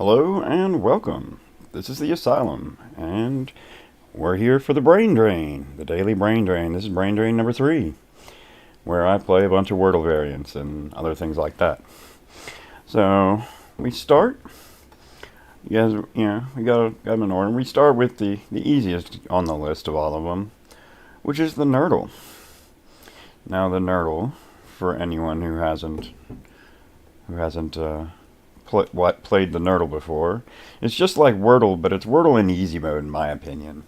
Hello and welcome. This is the Asylum, and we're here for the Brain Drain, the daily Brain Drain. This is Brain Drain number 3, where I play a bunch of Wordle variants and other things like that. So, we start. You guys, we got them in order. We start with the easiest on the list of all of them, which is the Nerdle. Now, the Nerdle, for anyone who hasn't played the Nerdle before. It's just like Wordle, but it's Wordle in easy mode, in my opinion.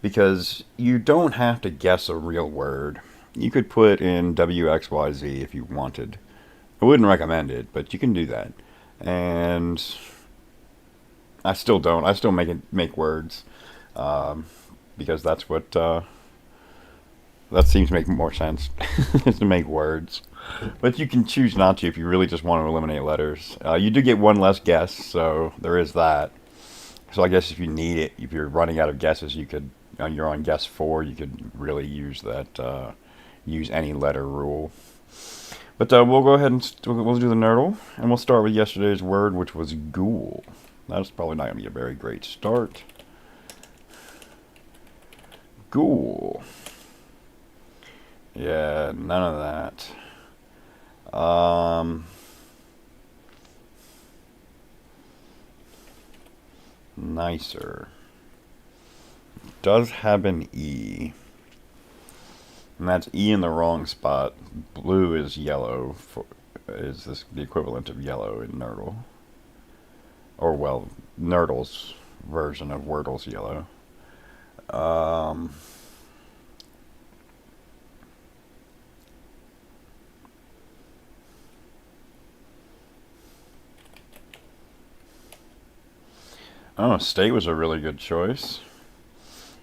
Because you don't have to guess a real word. You could put in WXYZ if you wanted. I wouldn't recommend it, but you can do that. And I still don't. I still make words. Because that's what... that seems to make more sense. is to make words. But you can choose not to if you really just want to eliminate letters. You do get one less guess, so there is that. So I guess if you need it, if you're running out of guesses, you could. You're on guess 4. You could really use that. Use any letter rule. But we'll go ahead and we'll do the Nerdle, and we'll start with yesterday's word, which was ghoul. That's probably not going to be a very great start. Ghoul. Yeah, none of that. Nicer. Does have an E. And that's E in the wrong spot. Blue is yellow. Is this the equivalent of yellow in Nerdle? Or, well, Nerdle's version of Wordle's yellow. Oh, state was a really good choice.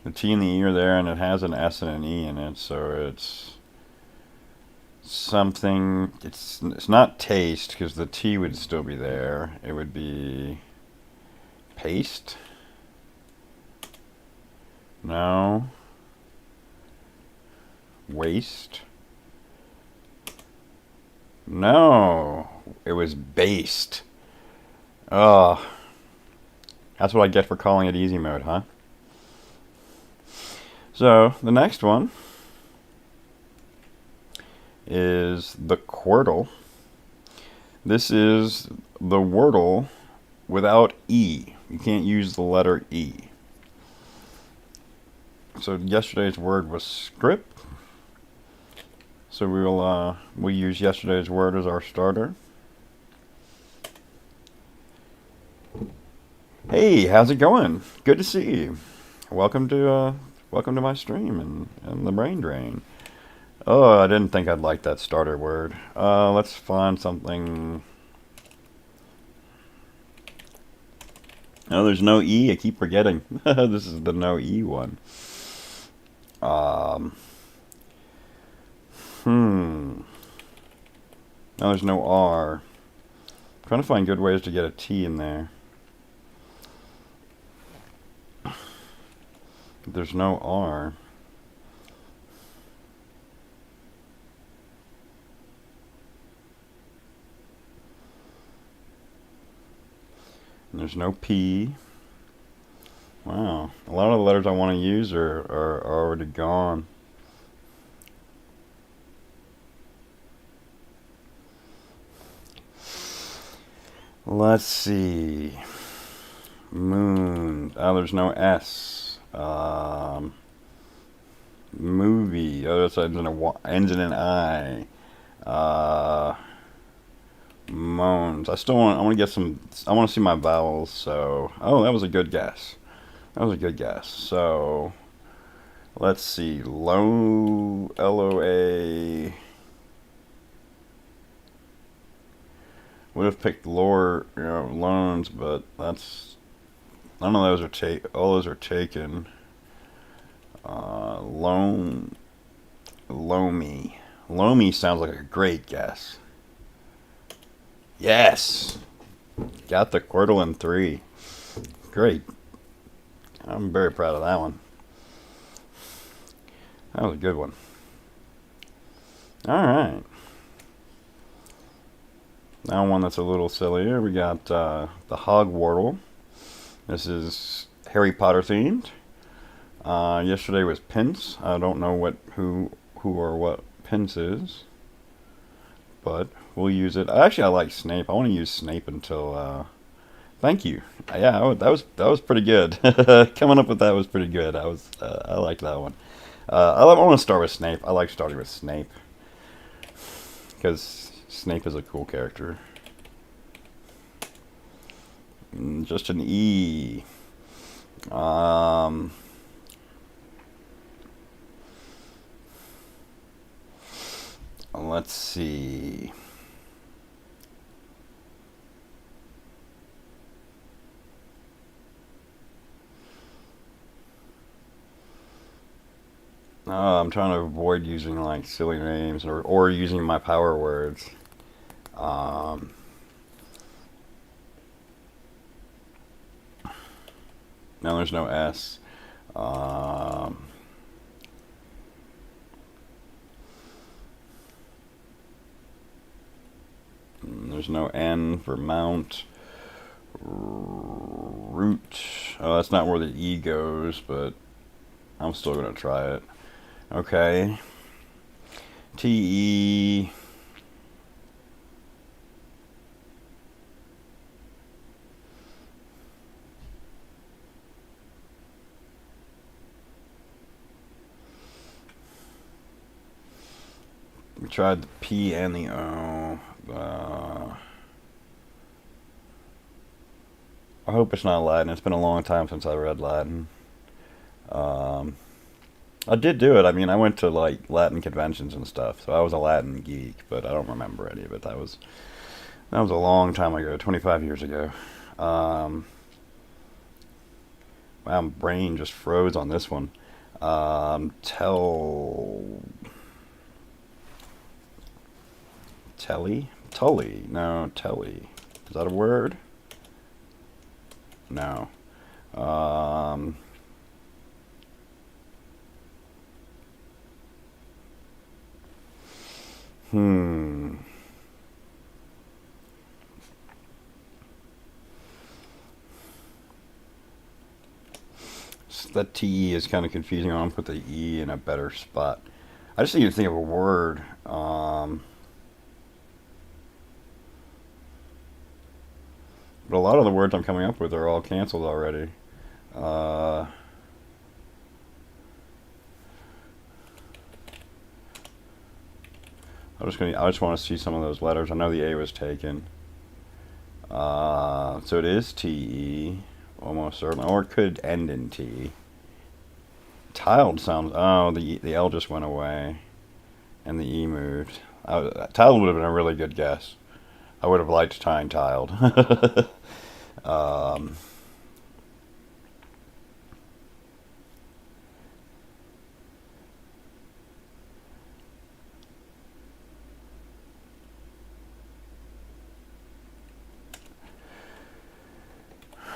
The T and the E are there, and it has an S and an E in it, so it's something. It's not taste, because the T would still be there. It would be paste. No. Waste. No. It was based. Oh. That's what I get for calling it easy mode, huh? So, the next one is the Quirtle. This is the Wordle without E. You can't use the letter E. So, yesterday's word was script. So, we'll use yesterday's word as our starter. Hey, how's it going? Good to see you. Welcome to my stream and the Brain Drain. Oh, I didn't think I'd like that starter word. Let's find something. Oh, there's no E. I keep forgetting. This is the no E one. No, there's no R. I'm trying to find good ways to get a T in there. There's no R. And there's no P. Wow. A lot of the letters I want to use are already gone. Let's see. Moon. Oh, there's no S. Movie. Oh, that ends in an I. Moans. I want to get some. I want to see my vowels. So, oh, that was a good guess. So, let's see. LOA. Would have picked loans, but that's. None of those are all those are taken. Loamy. Loamy sounds like a great guess. Yes! Got the Quirtle in 3. Great. I'm very proud of that one. That was a good one. Alright. Now one that's a little sillier. We got the Hog Wordle. This is Harry Potter themed. Yesterday was Pince. I don't know who or what Pince is, but we'll use it. Actually, I like Snape. I want to use Snape until. Thank you. Yeah, that was pretty good. Coming up with that was pretty good. I liked that one. I want to start with Snape. I like starting with Snape because Snape is a cool character. Just an E. Let's see. I'm trying to avoid using like silly names or using my power words. Um, no, there's no S. Um, there's no N for mount. Root. Oh, that's not where the E goes, but I'm still gonna try it. Okay. TE. We tried the P and the O. I hope it's not Latin. It's been a long time since I read Latin. Um, I did do it. I mean, I went to like Latin conventions and stuff, so I was a Latin geek, but I don't remember any of it. That was a long time ago, 25 years ago. Um, wow, my brain just froze on this one. Tully? No, Telly. Is that a word? No. Um, hmm. That TE is kind of confusing. I'm gonna put the E in a better spot. I just need to think of a word. But a lot of the words I'm coming up with are all canceled already. Uh, I just want to see some of those letters. I know the A was taken. So it is TE, almost certainly, or it could end in T. Tiled sounds. Oh, the L just went away, and the E moved. Tiled would have been a really good guess. I would have liked tying tiled. um,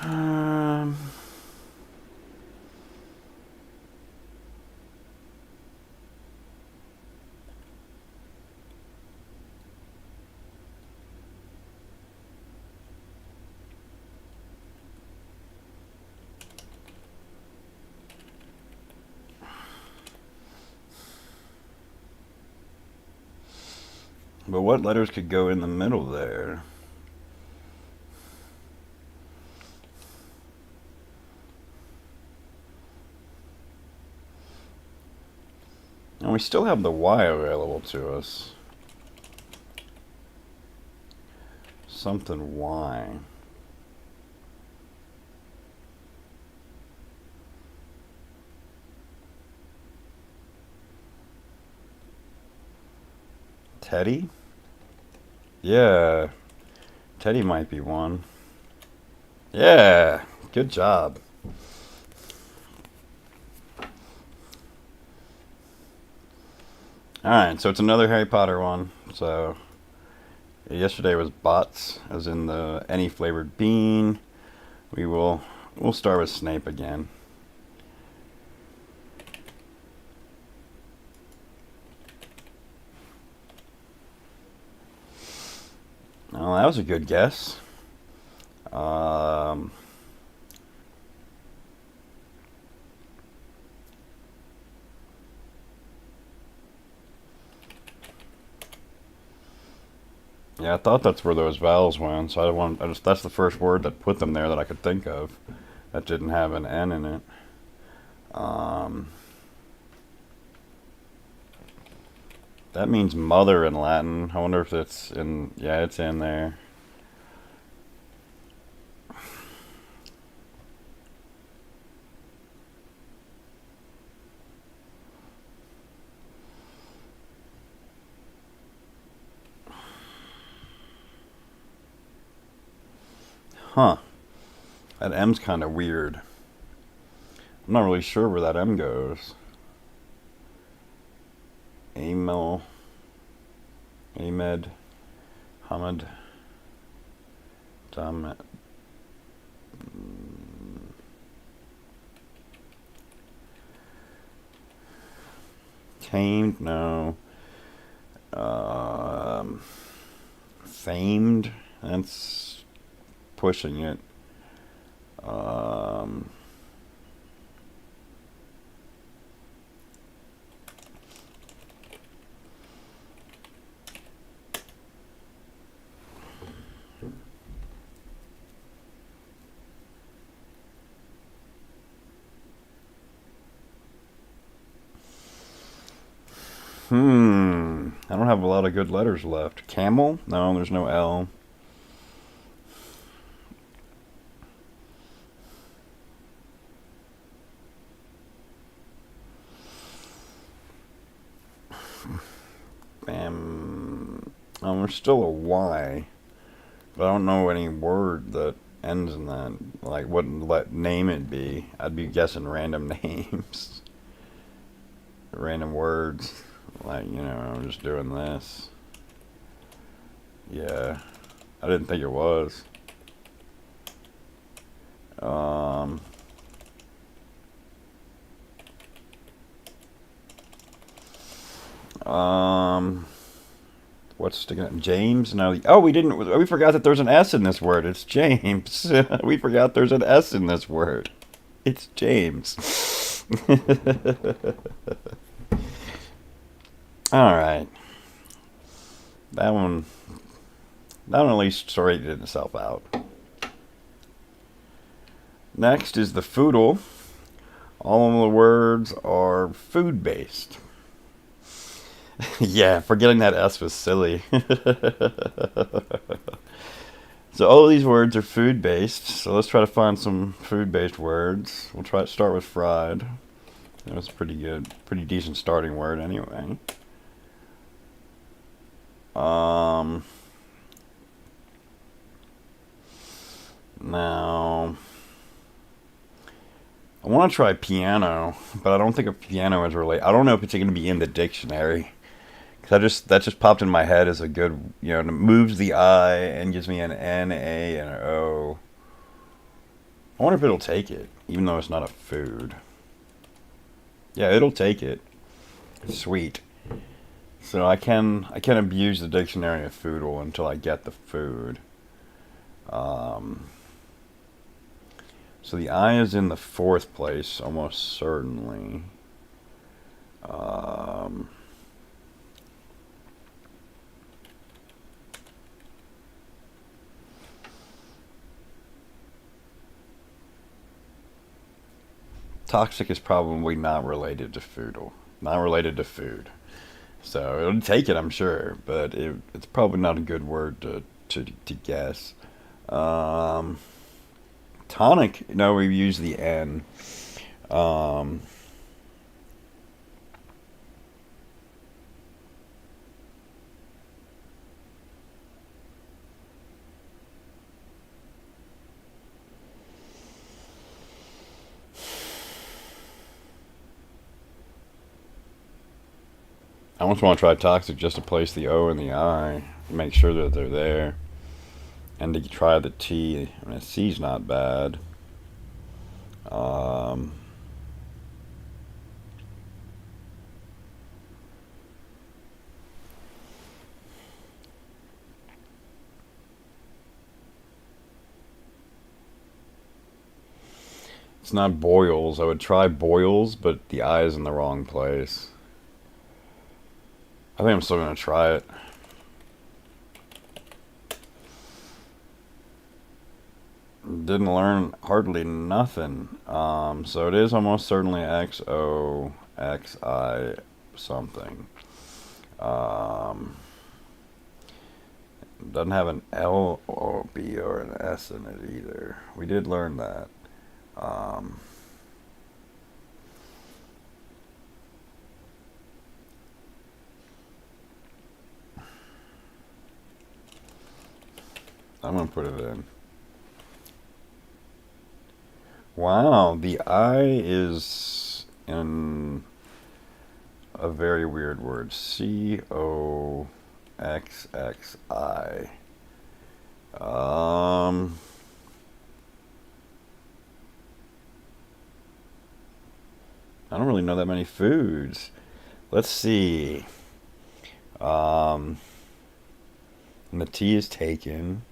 um, but what letters could go in the middle there? And we still have the Y available to us. Something Y. Teddy? Yeah, Teddy might be one. Yeah, good job. Alright, so it's another Harry Potter one. So, yesterday was bots, as in the any flavored bean. We'll start with Snape again. Well, that was a good guess. Um, yeah, I thought that's where those vowels went. So that's the first word that put them there that I could think of that didn't have an N in it. Um, that means mother in Latin. I wonder if it's in. Yeah, it's in there. Huh. That M's kind of weird. I'm not really sure where that M goes. Amel, Ahmed, Hamid, Dam, Tamed? No. Famed? That's pushing it. Um, I don't have a lot of good letters left. Camel? No, there's no L. Bam. There's still a Y, but I don't know any word that ends in that. Like, what name it be? I'd be guessing random names, random words. Like, I'm just doing this. Yeah, I didn't think it was. Um, um, what's sticking out? James? No. Oh, we didn't. We forgot that there's an S in this word. It's James. We forgot there's an S in this word. It's James. All right. That one. That one at least straightened itself out. Next is the foodle. All of the words are food based. Yeah, forgetting that S was silly. So all of these words are food based. So let's try to find some food based words. We'll try to start with fried. That was pretty good, pretty decent starting word anyway. Now I want to try piano, but I don't think a piano is related. I don't know if it's going to be in the dictionary. That just popped in my head as a good, it moves the I and gives me an N, A, and an O. I wonder if it'll take it, even though it's not a food. Yeah, it'll take it. Sweet. So I can abuse the dictionary of foodle until I get the food. Um, so the I is in the fourth place, almost certainly. Um, Toxic is probably not related to foodle, not related to food. So it'll take it, I'm sure, but it's probably not a good word to guess. Um, Tonic, no, we use the N. Um, I almost want to try toxic just to place the O and the I, make sure that they're there, and to try the T. I mean, C's not bad. Um, It's not boils. I would try boils, but the I is in the wrong place. I think I'm still gonna try it. Didn't learn hardly nothing. So it is almost certainly XOXI something. Um, doesn't have an L or B or an S in it either. We did learn that. Um, I'm gonna put it in. Wow, the I is in a very weird word. COXXI. Um, I don't really know that many foods. Let's see. Um, and the T is taken.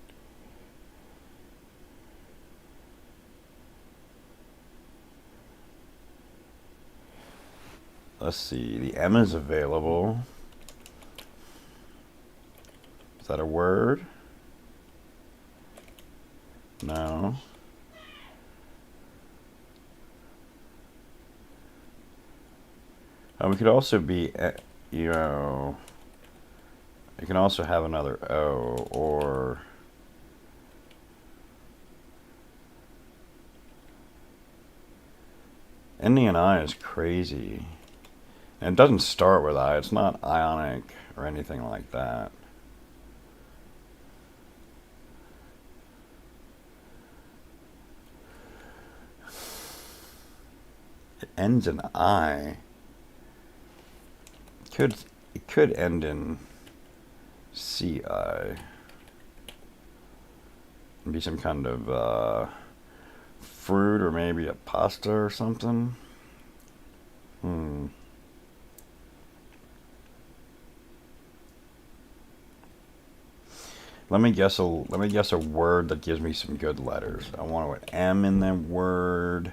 Let's see. The M is available. Is that a word? No. We could also be, you know, you can also have another O or ending in I is crazy. And it doesn't start with I. It's not ionic or anything like that. It ends in I. It could end in CI. And be some kind of fruit or maybe a pasta or something. Let me guess a word that gives me some good letters. I want an M in that word.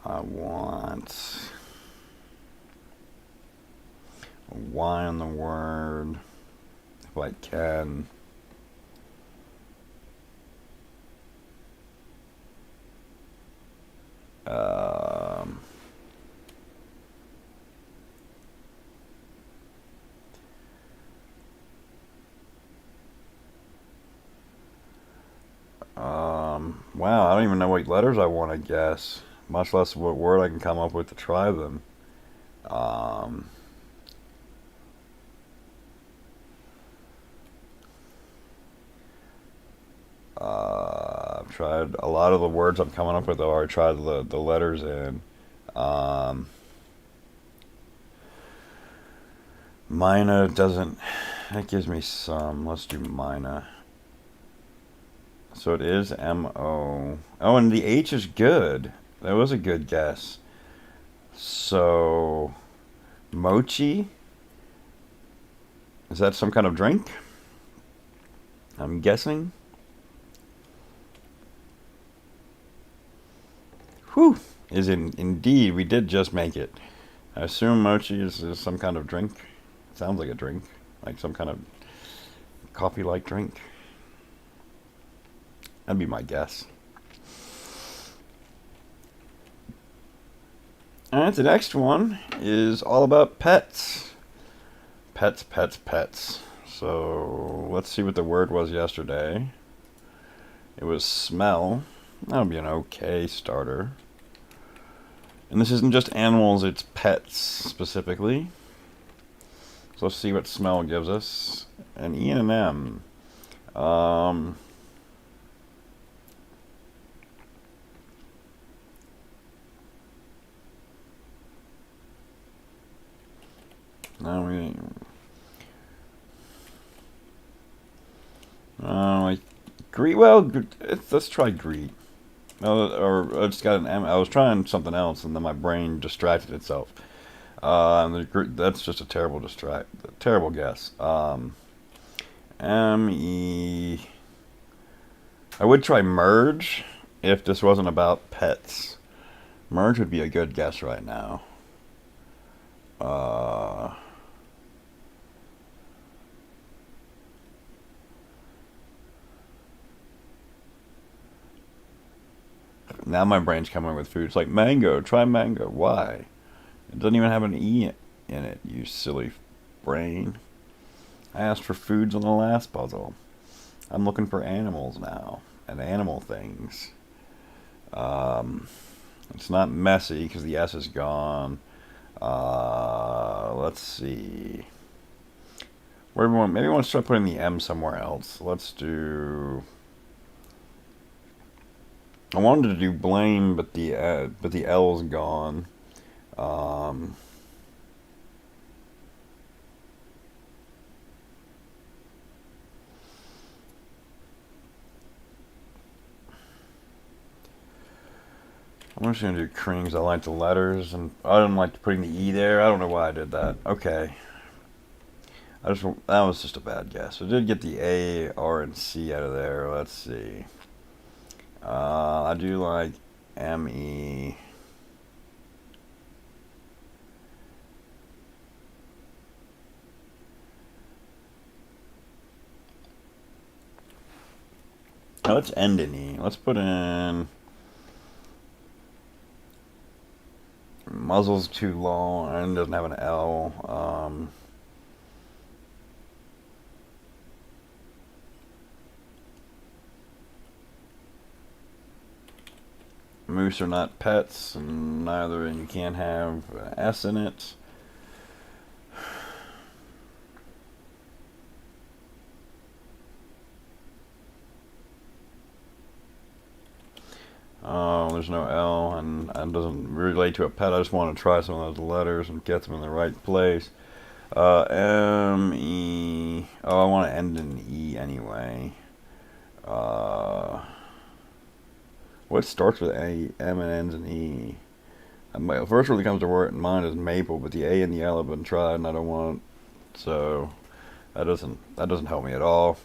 I want a Y in the word if I can. Wow, I don't even know what letters I want to guess, much less what word I can come up with to try them. I've tried a lot of the words I'm coming up with, though. I tried the letters in. Mina doesn't. That gives me some. Let's do Mina. So it is M-O. Oh, and the H is good. That was a good guess. So, mochi? Is that some kind of drink? I'm guessing. Whew. Indeed, we did just make it. I assume mochi is some kind of drink. Sounds like a drink. Like some kind of coffee-like drink. That'd be my guess. Alright, the next one is all about pets. Pets, pets, pets. So, let's see what the word was yesterday. It was smell. That'll be an okay starter. And this isn't just animals, it's pets specifically. So let's see what smell gives us. An E and an M. No, we. Like greet. Well, let's try greet. Or I just got an M. I was trying something else, and then my brain distracted itself. That's just a terrible guess. M E. I would try merge, if this wasn't about pets. Merge would be a good guess right now. Now my brain's coming with food. It's like mango. Try mango. Why? It doesn't even have an E in it, you silly brain. I asked for foods on the last puzzle. I'm looking for animals now and animal things. It's not messy because the S is gone. Let's see. Where we want, maybe we want to start putting the M somewhere else. Let's do. I wanted to do blame, but the L's gone. I'm just gonna do cream because I like the letters, and I didn't like putting the E there. I don't know why I did that. Okay, that was just a bad guess. I did get the A, R, and C out of there. Let's see. I do like M, E. Now let's end in E. Let's put in. Muzzle's too long and doesn't have an L. Moose are not pets, and neither, and you can't have S in it. Oh, there's no L, and it doesn't relate to a pet. I just want to try some of those letters and get them in the right place. M, E. Oh, I want to end in E anyway. What starts with A, M, and ends in E? My first one that comes to mind is maple, but the A and the L have been tried, and I don't want it, so that doesn't help me at all.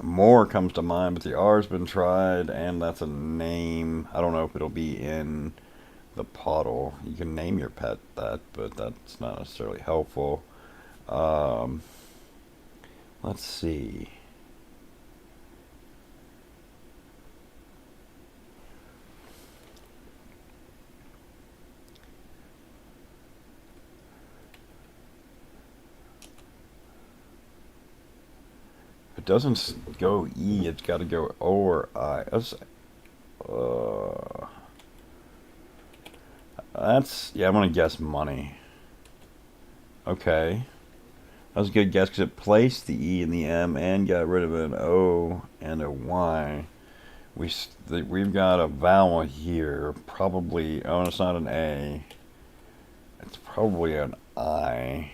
More comes to mind, but the R's been tried, and that's a name. I don't know if it'll be in the pottle. You can name your pet that, but that's not necessarily helpful. Let's see. If it doesn't go E, it's got to go O or I. Yeah, I'm going to guess money. Okay. That was a good guess because it placed the E and the M and got rid of an O and a Y. We've got a vowel here. Probably, oh, it's not an A. It's probably an I.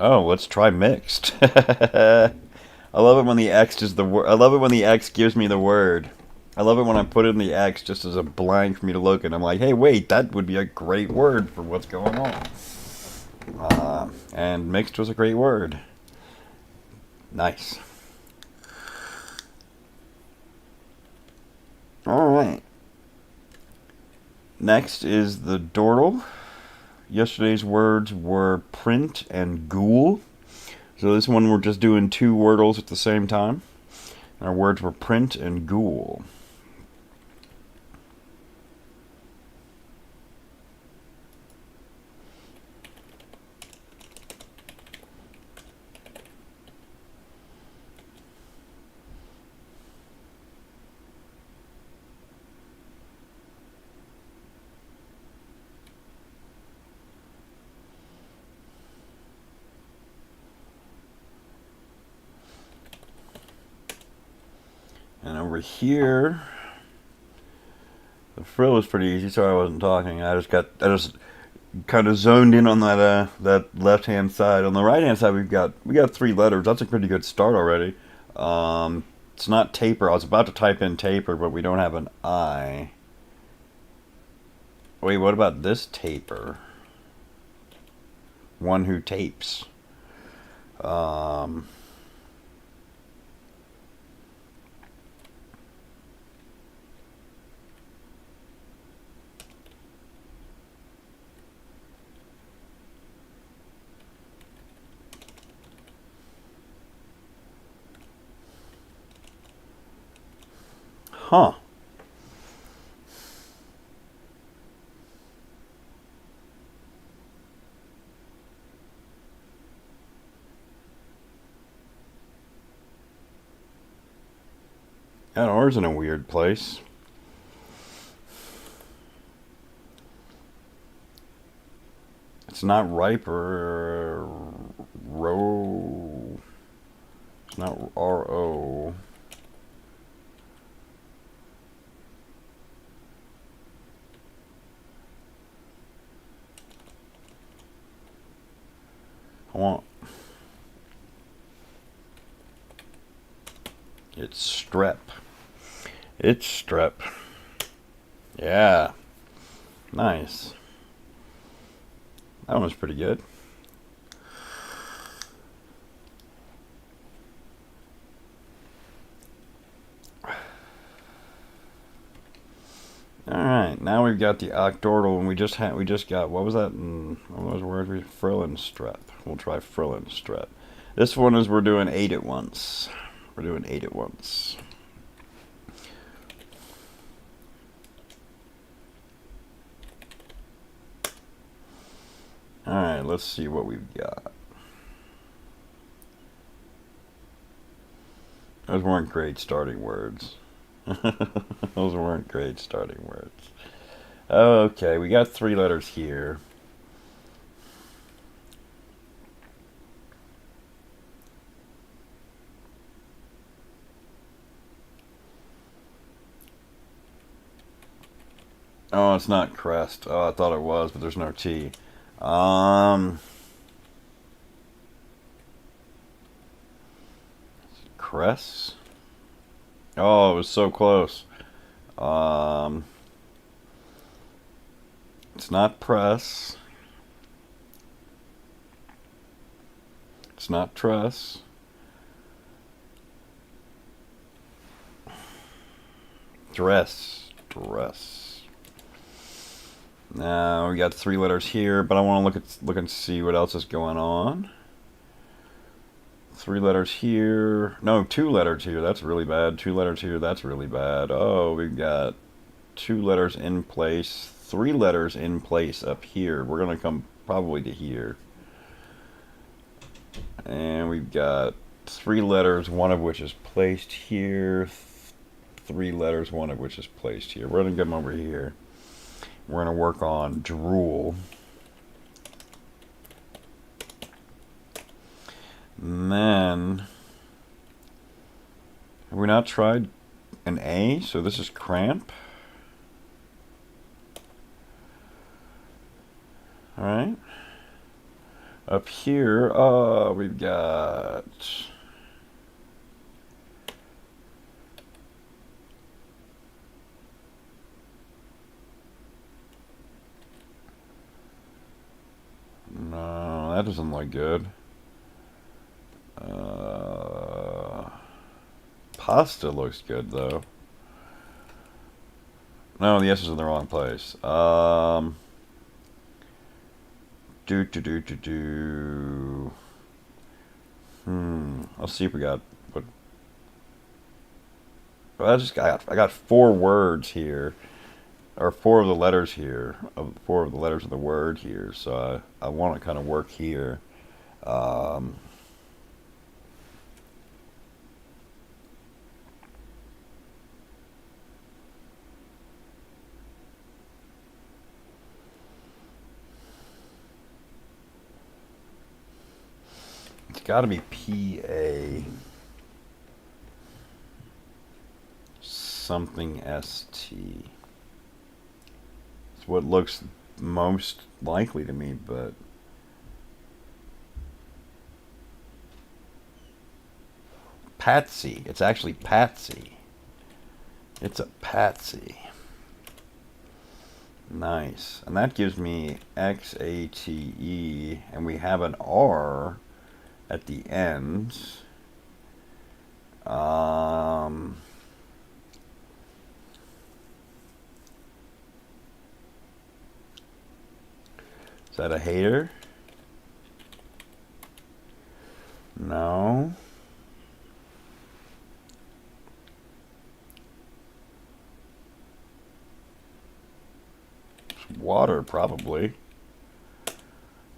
Oh, let's try mixed. I love it when the X is the word. I love it when the X gives me the word. I love it when I put in the X just as a blank for me to look at. I'm like, hey, wait, that would be a great word for what's going on. And mixed was a great word. Nice. All right. Next is the Wordle. Yesterday's words were print and ghoul. So this one we're just doing two Wordles at the same time. Our words were print and ghoul. And over here, the frill was pretty easy. Sorry I wasn't talking. I just kind of zoned in on that left hand side. On the right hand side, we got three letters. That's a pretty good start already. It's not taper. I was about to type in taper, but we don't have an I. Wait, what about this taper? One who tapes. Um, huh. That R's in a weird place. It's not ripe or row. It's not R-O. I want... It's strep. It's strep. Yeah. Nice. That one was pretty good. All right, now we've got the octortal, and we just got, what was that? What was those words? Frill and strep. We'll try frill and strep. This one is we're doing 8 at once. We're doing 8 at once. All right, let's see what we've got. Those weren't great starting words. Those weren't great starting words. Okay, we got 3 letters here. Oh, it's not crest. Oh, I thought it was, but there's no T. Cress? Oh, it was so close. It's not press. It's not truss. Dress. Dress. Now we got 3 letters here, but I want to look and see what else is going on. 3 letters here. No, 2 letters here. That's really bad. 2 letters here. That's really bad. Oh, we've got 2 letters in place. 3 letters in place up here. We're going to come probably to here. And we've got 3 letters, one of which is placed here. 3 letters, one of which is placed here. We're going to get them over here. We're going to work on drool. And then, have we not tried an A? So this is cramp. All right. Up here, we've got... No, that doesn't look good. Pasta looks good, though. No, the S is in the wrong place. Let's see if we got what. Well, I got 4 words here, or 4 of the letters here, 4 of the letters of the word here. So I want to kind of work here. It's got to be P-A. Something S-T. It's what looks most likely to me, but... Patsy. It's actually Patsy. It's a Patsy. Nice. And that gives me XATE, and we have an R at the end. Um, is that a hater? No. It's water, probably.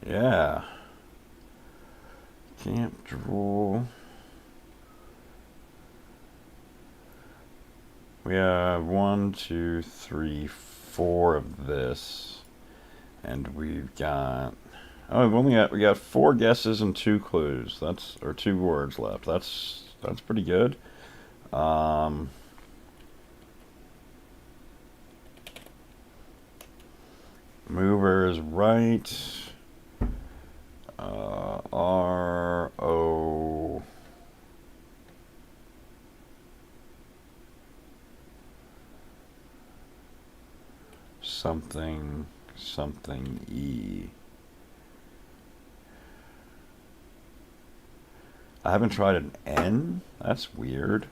Yeah. Can't drool. We have 1, 2, 3, 4 of this, and we've got. Oh, we got 4 guesses and 2 clues. That's or 2 words left. That's pretty good. Mover is right. R O. Something something E. I haven't tried an N. That's weird.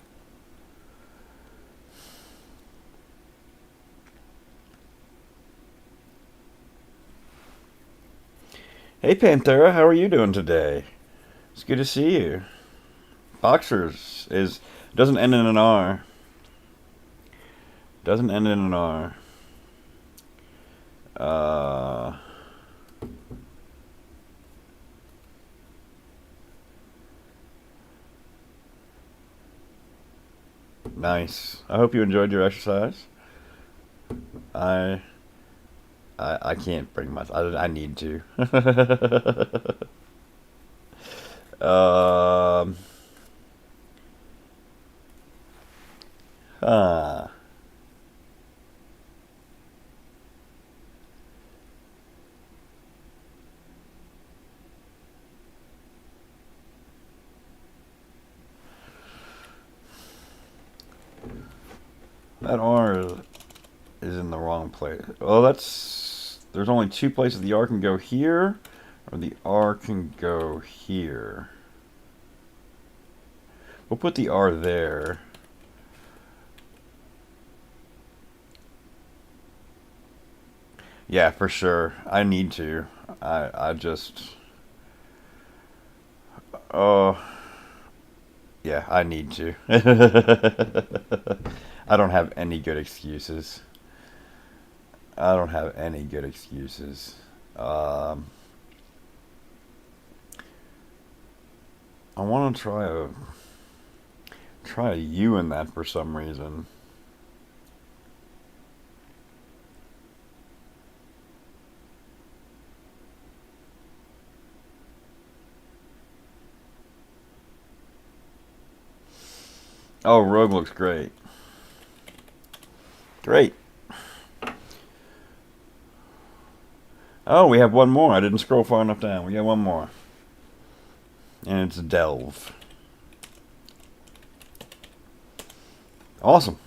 Hey Panthera, how are you doing today? It's good to see you. Boxers is doesn't end in an R. Doesn't end in an R. Uh, nice. I hope you enjoyed your exercise. I I can't bring myself. I need to. um. Huh. That is in the wrong place. Well, that's there's only 2 places the R can go here, or the R can go here. We'll put the R there. Yeah, for sure. I need to. I just. Oh, yeah, I need to. I don't have any good excuses. I don't have any good excuses. Um, I want to try a U in that for some reason. Oh, Rogue looks great. Great. Oh, we have one more. I didn't scroll far enough down. We got one more. And it's Delve. Awesome.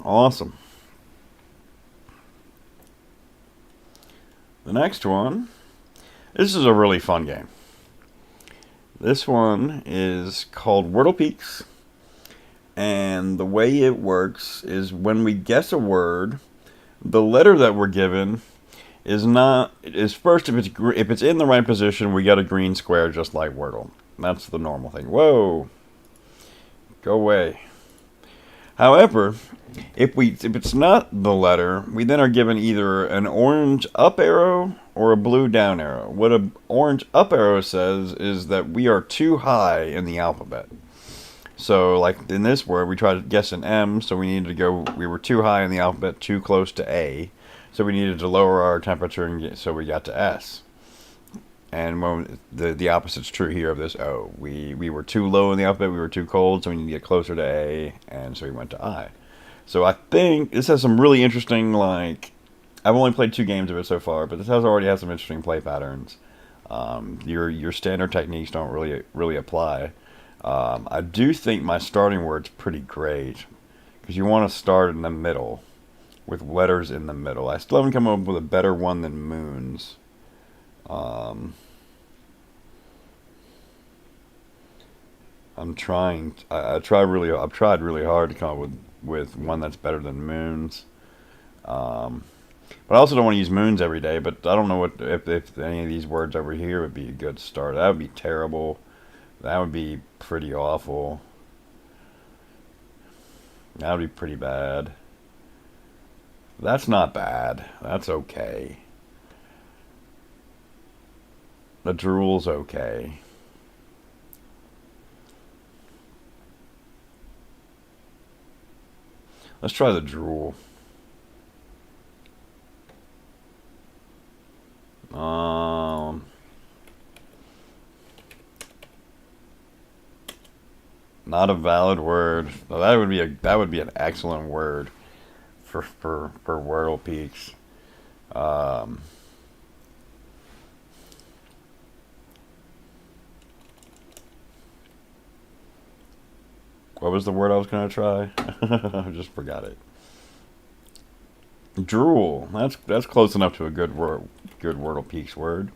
Awesome. The next one. This is a really fun game. This one is called Wordle Peaks. And the way it works is when we guess a word, the letter that we're given is first if it's in the right position, we get a green square just like Wordle. That's the normal thing. Whoa. Go away. However, if it's not the letter, we then are given either an orange up arrow or a blue down arrow. What an orange up arrow says is that we are too high in the alphabet. So, like in this word, we tried to guess an M, so we needed to go. We were too high in the alphabet, too close to A, so we needed to lower our temperature, and so we got to S. And when the opposite's true here of this O. We were too low in the alphabet, we were too cold, so we need to get closer to A, and so we went to I. So I think this has some really interesting, like, I've only played 2 games of it so far, but this already has some interesting play patterns. Your standard techniques don't really apply. I do think my starting word's pretty great, because you want to start in the middle. with letters in the middle. I still haven't come up with a better one than moons. I'm trying. I've tried really hard to come up with one that's better than moons. But I also don't want to use moons every day. But I don't know what if any of these words over here would be a good start. That would be terrible. That would be pretty awful. That would be pretty bad. That's not bad. That's okay. The drool's okay. Let's try the drool. Not a valid word. Well, that would be an excellent word for Wordle Peaks. Um, what was the word I was gonna try? I just forgot it. Drool. That's close enough to a good Wordle Peaks word.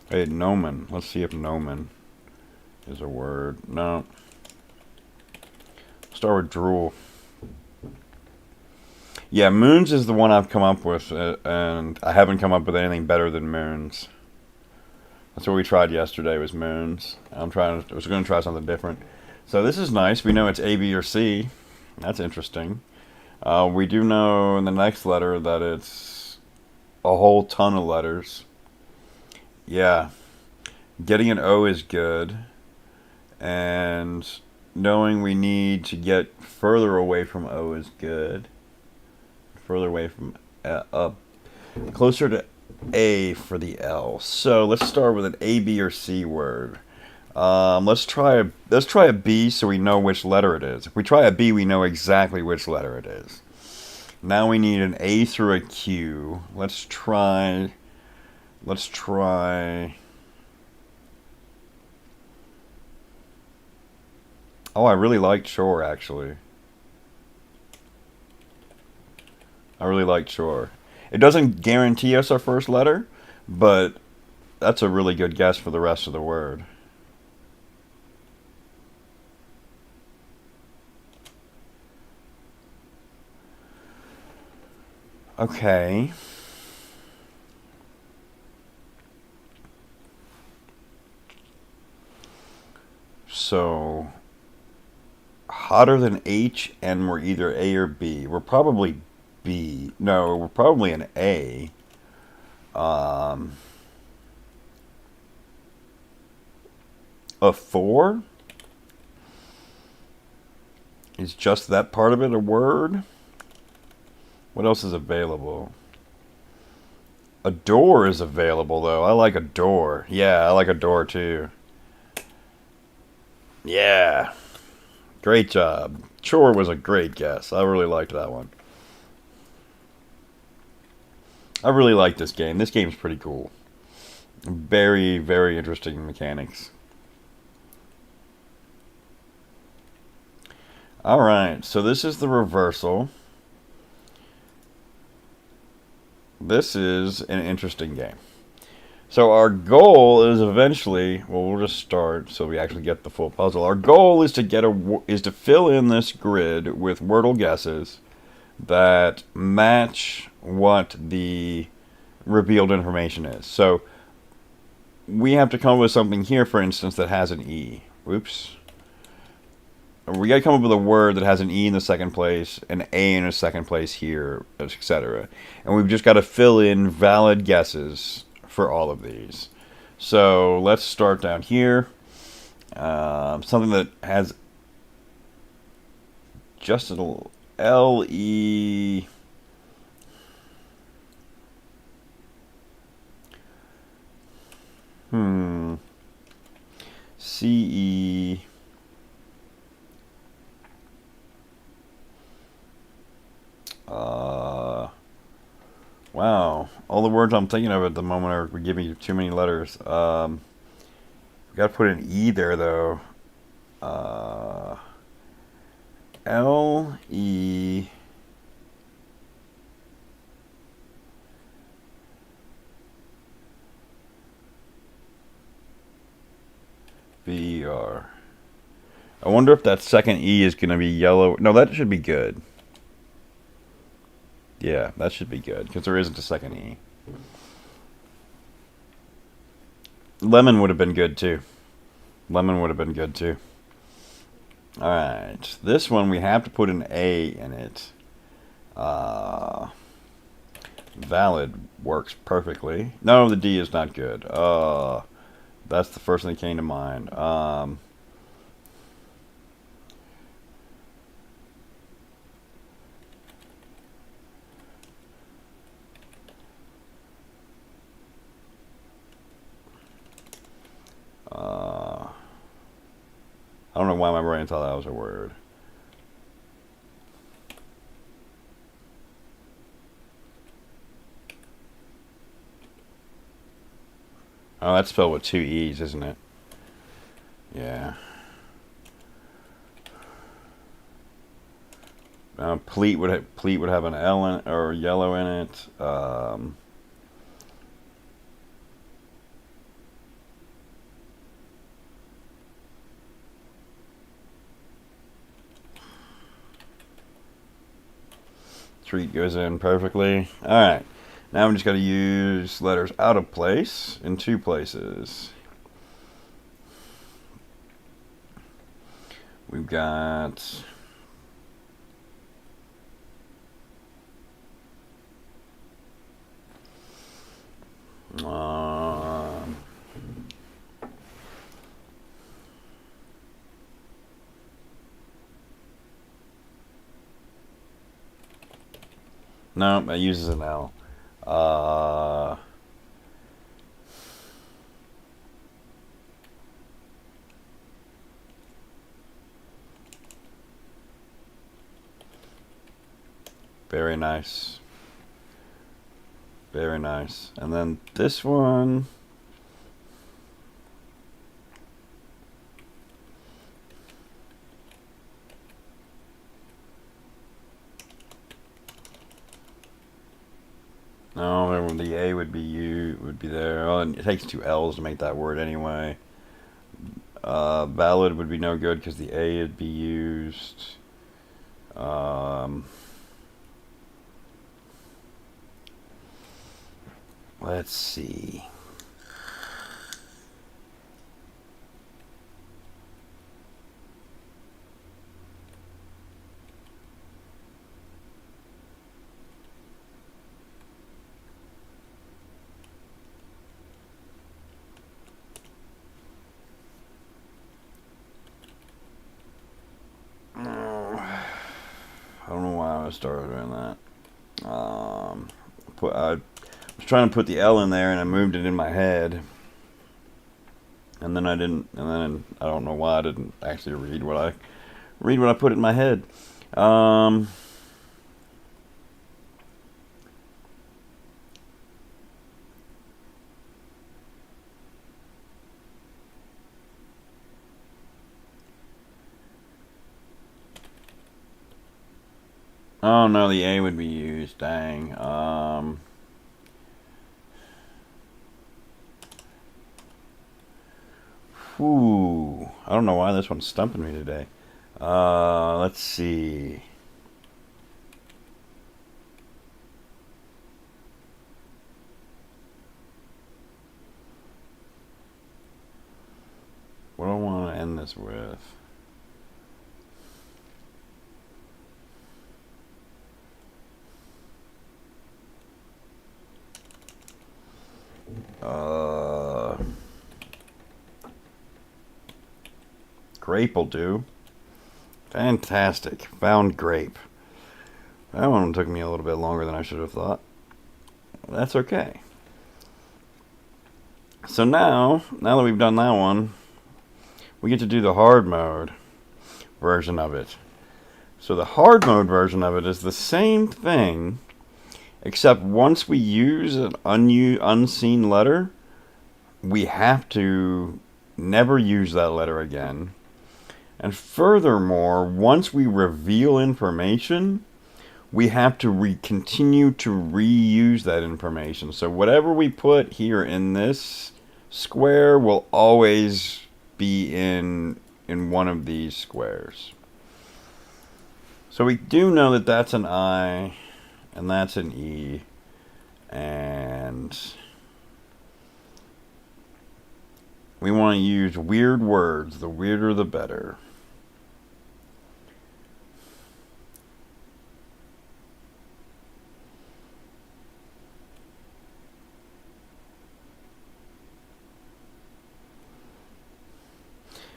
Hey, gnomon. Let's see if gnomon is a word. No. Start with drool. Yeah, moons is the one I've come up with, and I haven't come up with anything better than moons. That's what we tried yesterday, was moons. I was going to try something different. So this is nice. We know it's A, B, or C. That's interesting. We do know in the next letter that it's a whole ton of letters. Yeah. Getting an O is good. And knowing we need to get further away from O is good. Further away from up. Closer to A for the L. So let's start with an A, B, or C word. Let's try a B so we know which letter it is. If we try a B, we know exactly which letter it is. Now we need an A through a Q. Let's try. Oh, I really like chore, actually. I really like chore. It doesn't guarantee us our first letter, but that's a really good guess for the rest of the word. Okay. So, hotter than H, and we're either A or B. We're probably B. No, we're probably an A. A 4? Is just that part of it a word? What else is available? A door is available, though. I like a door. Yeah, I like a door, too. Yeah. Great job. Chore was a great guess. I really liked that one. I really like this game. This game's pretty cool. Very, very interesting mechanics. Alright, so this is the reversal. This is an interesting game. So our goal is eventually, well, we'll just start so we actually get the full puzzle. Our goal is to fill in this grid with Wordle guesses that match what the revealed information is. So we have to come up with something here, for instance, that has an E. Oops. We got to come up with a word that has an E in the second place, an A in the second place here, etc. And we've just got to fill in valid guesses for all of these. So let's start down here. Something that has just a L-E... C-E... Wow. All the words I'm thinking of at the moment are giving me too many letters. We gotta put an E there, though. L-E... V-E-R. I wonder if that second E is going to be yellow. No, that should be good. Yeah, that should be good, because there isn't a second E. Lemon would have been good, too. Lemon would have been good, too. Alright, this one we have to put an A in it. Valid works perfectly. No, the D is not good. That's the first thing that came to mind. I don't know why my brain thought that was a word. Oh, that's spelled with two E's, isn't it? Yeah. Pleat would have an L in it, or yellow in it. Treat goes in perfectly. All right. Now we just got to use letters out of place in two places. We've got no, it uses an L. Very nice. Very nice. And then this one. No, the A would be there. Oh, and it takes two L's to make that word anyway. Valid would be no good because the A would be used. Let's see. I don't know why I started doing that. I was trying to put the L in there and I moved it in my head. And then I didn't, and then I don't know why I didn't actually read what I put in my head. Oh no, the A would be used. Dang. Ooh, I don't know why this one's stumping me today. Let's see. What do I want to end this with? Grape will do. Fantastic. Found grape. That one took me a little bit longer than I should have thought. That's okay. So now that we've done that one, we get to do the hard mode version of it. So the hard mode version of it is the same thing, except once we use an unseen letter, we have to never use that letter again. And furthermore, once we reveal information, we have to continue to reuse that information. So whatever we put here in this square will always be in one of these squares. So we do know that that's an I, and that's an E, and we want to use weird words. The weirder the better.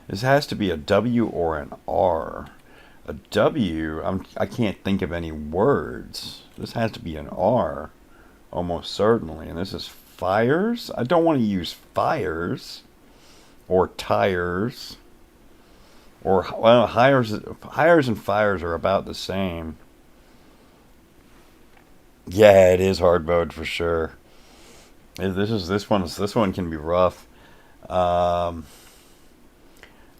This has to be a W or an R. A W, I can't think of any words. This has to be an R, almost certainly. And this is fires? I don't want to use fires. Or tires. Or, well, hires and fires are about the same. Yeah, it is hard mode for sure. This one can be rough.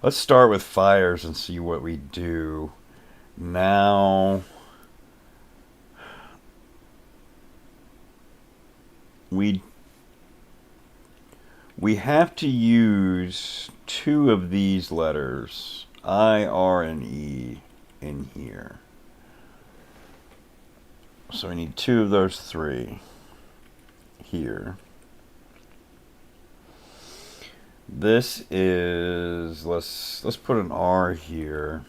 Let's start with fires and see what we do. Now, we have to use two of these letters, I, R, and E, in here. So we need two of those three here. This is, let's put an R here,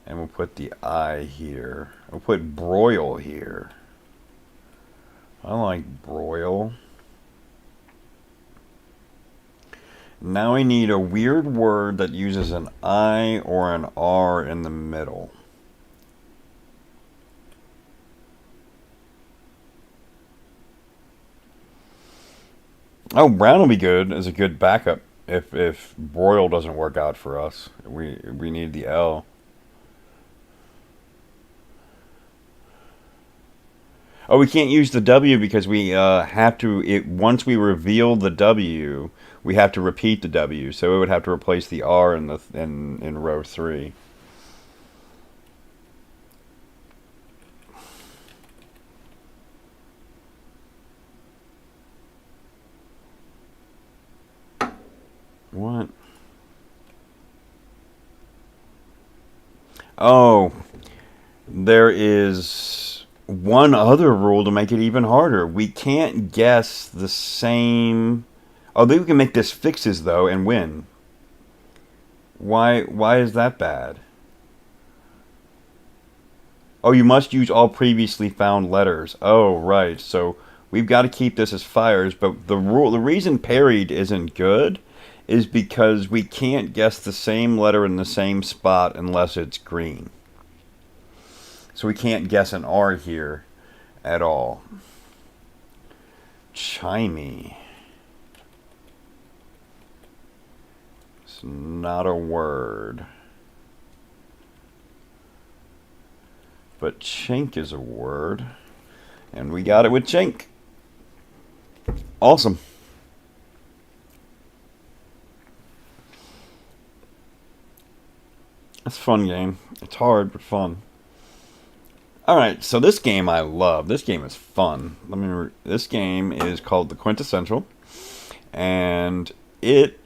and we'll put the I here. We'll put broil here. I like broil. Now we need a weird word that uses an I or an R in the middle. Oh, brown will be good as a good backup if broil doesn't work out for us. We need the L. Oh, we can't use the W because we have to. Once we reveal the W, we have to repeat the W. So it would have to replace the R in row 3. What? Oh, there is one other rule to make it even harder. We can't guess the same. Oh, we can make this fixes though and win. Why is that bad? Oh, you must use all previously found letters. Oh, right. So we've got to keep this as fires, but the reason parried isn't good is because we can't guess the same letter in the same spot unless it's green. So we can't guess an R here at all. Chimey. It's not a word. But chink is a word. And we got it with chink. Awesome. It's a fun game. It's hard, but fun. Alright, so this game I love. This game is fun. This game is called The Quintessential. And it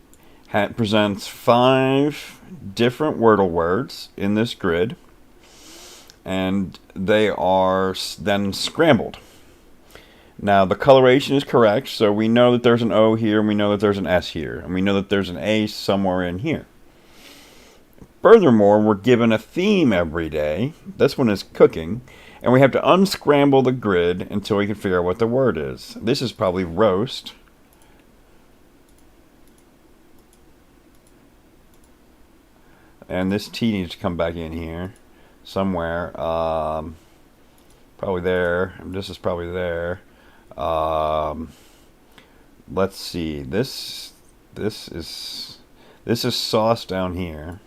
presents 5 different Wordle words in this grid. And they are then scrambled. Now, the coloration is correct, so we know that there's an O here, and we know that there's an S here, and we know that there's an A somewhere in here. Furthermore, we're given a theme every day. This one is cooking, and we have to unscramble the grid until we can figure out what the word is. This is probably roast. And this T needs to come back in here somewhere. Probably there. This is probably there. Let's see. This is sauce down here.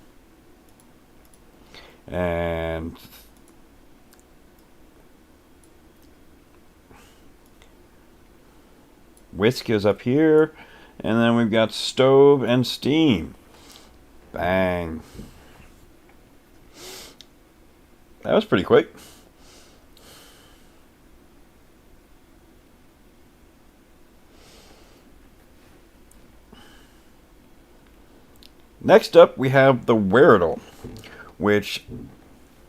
And whisk is up here, and then we've got stove and steam. Bang. That was pretty quick. Next up, we have the Wordle, which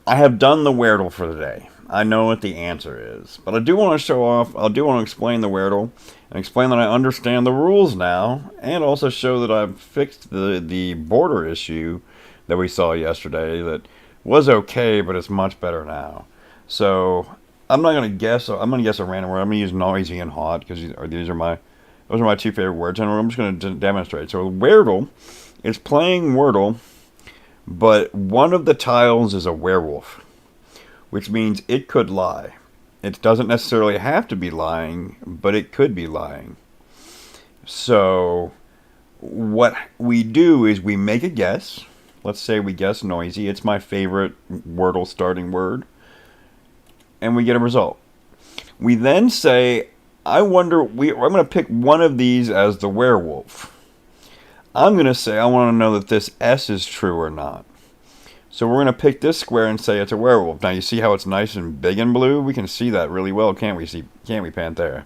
I have done the Wordle for the day. I know what the answer is, but I do want to show off, I do want to explain the Wordle, and explain that I understand the rules now, and also show that I've fixed the border issue that we saw yesterday that was okay, but it's much better now. So, I'm not going to guess, I'm going to guess a random word. I'm going to use noisy and hot, because those are my two favorite words, and I'm just going to demonstrate. So, Wordle is playing Wordle, but one of the tiles is a werewolf, which means it could lie. It doesn't necessarily have to be lying, but it could be lying. So what we do is we make a guess. Let's say we guess noisy. It's my favorite Wordle starting word. And we get a result. We then say, I'm going to pick one of these as the werewolf. I'm going to say I want to know that this S is true or not. So we're going to pick this square and say it's a werewolf. Now you see how it's nice and big and blue? We can see that really well, can't we, Panthera?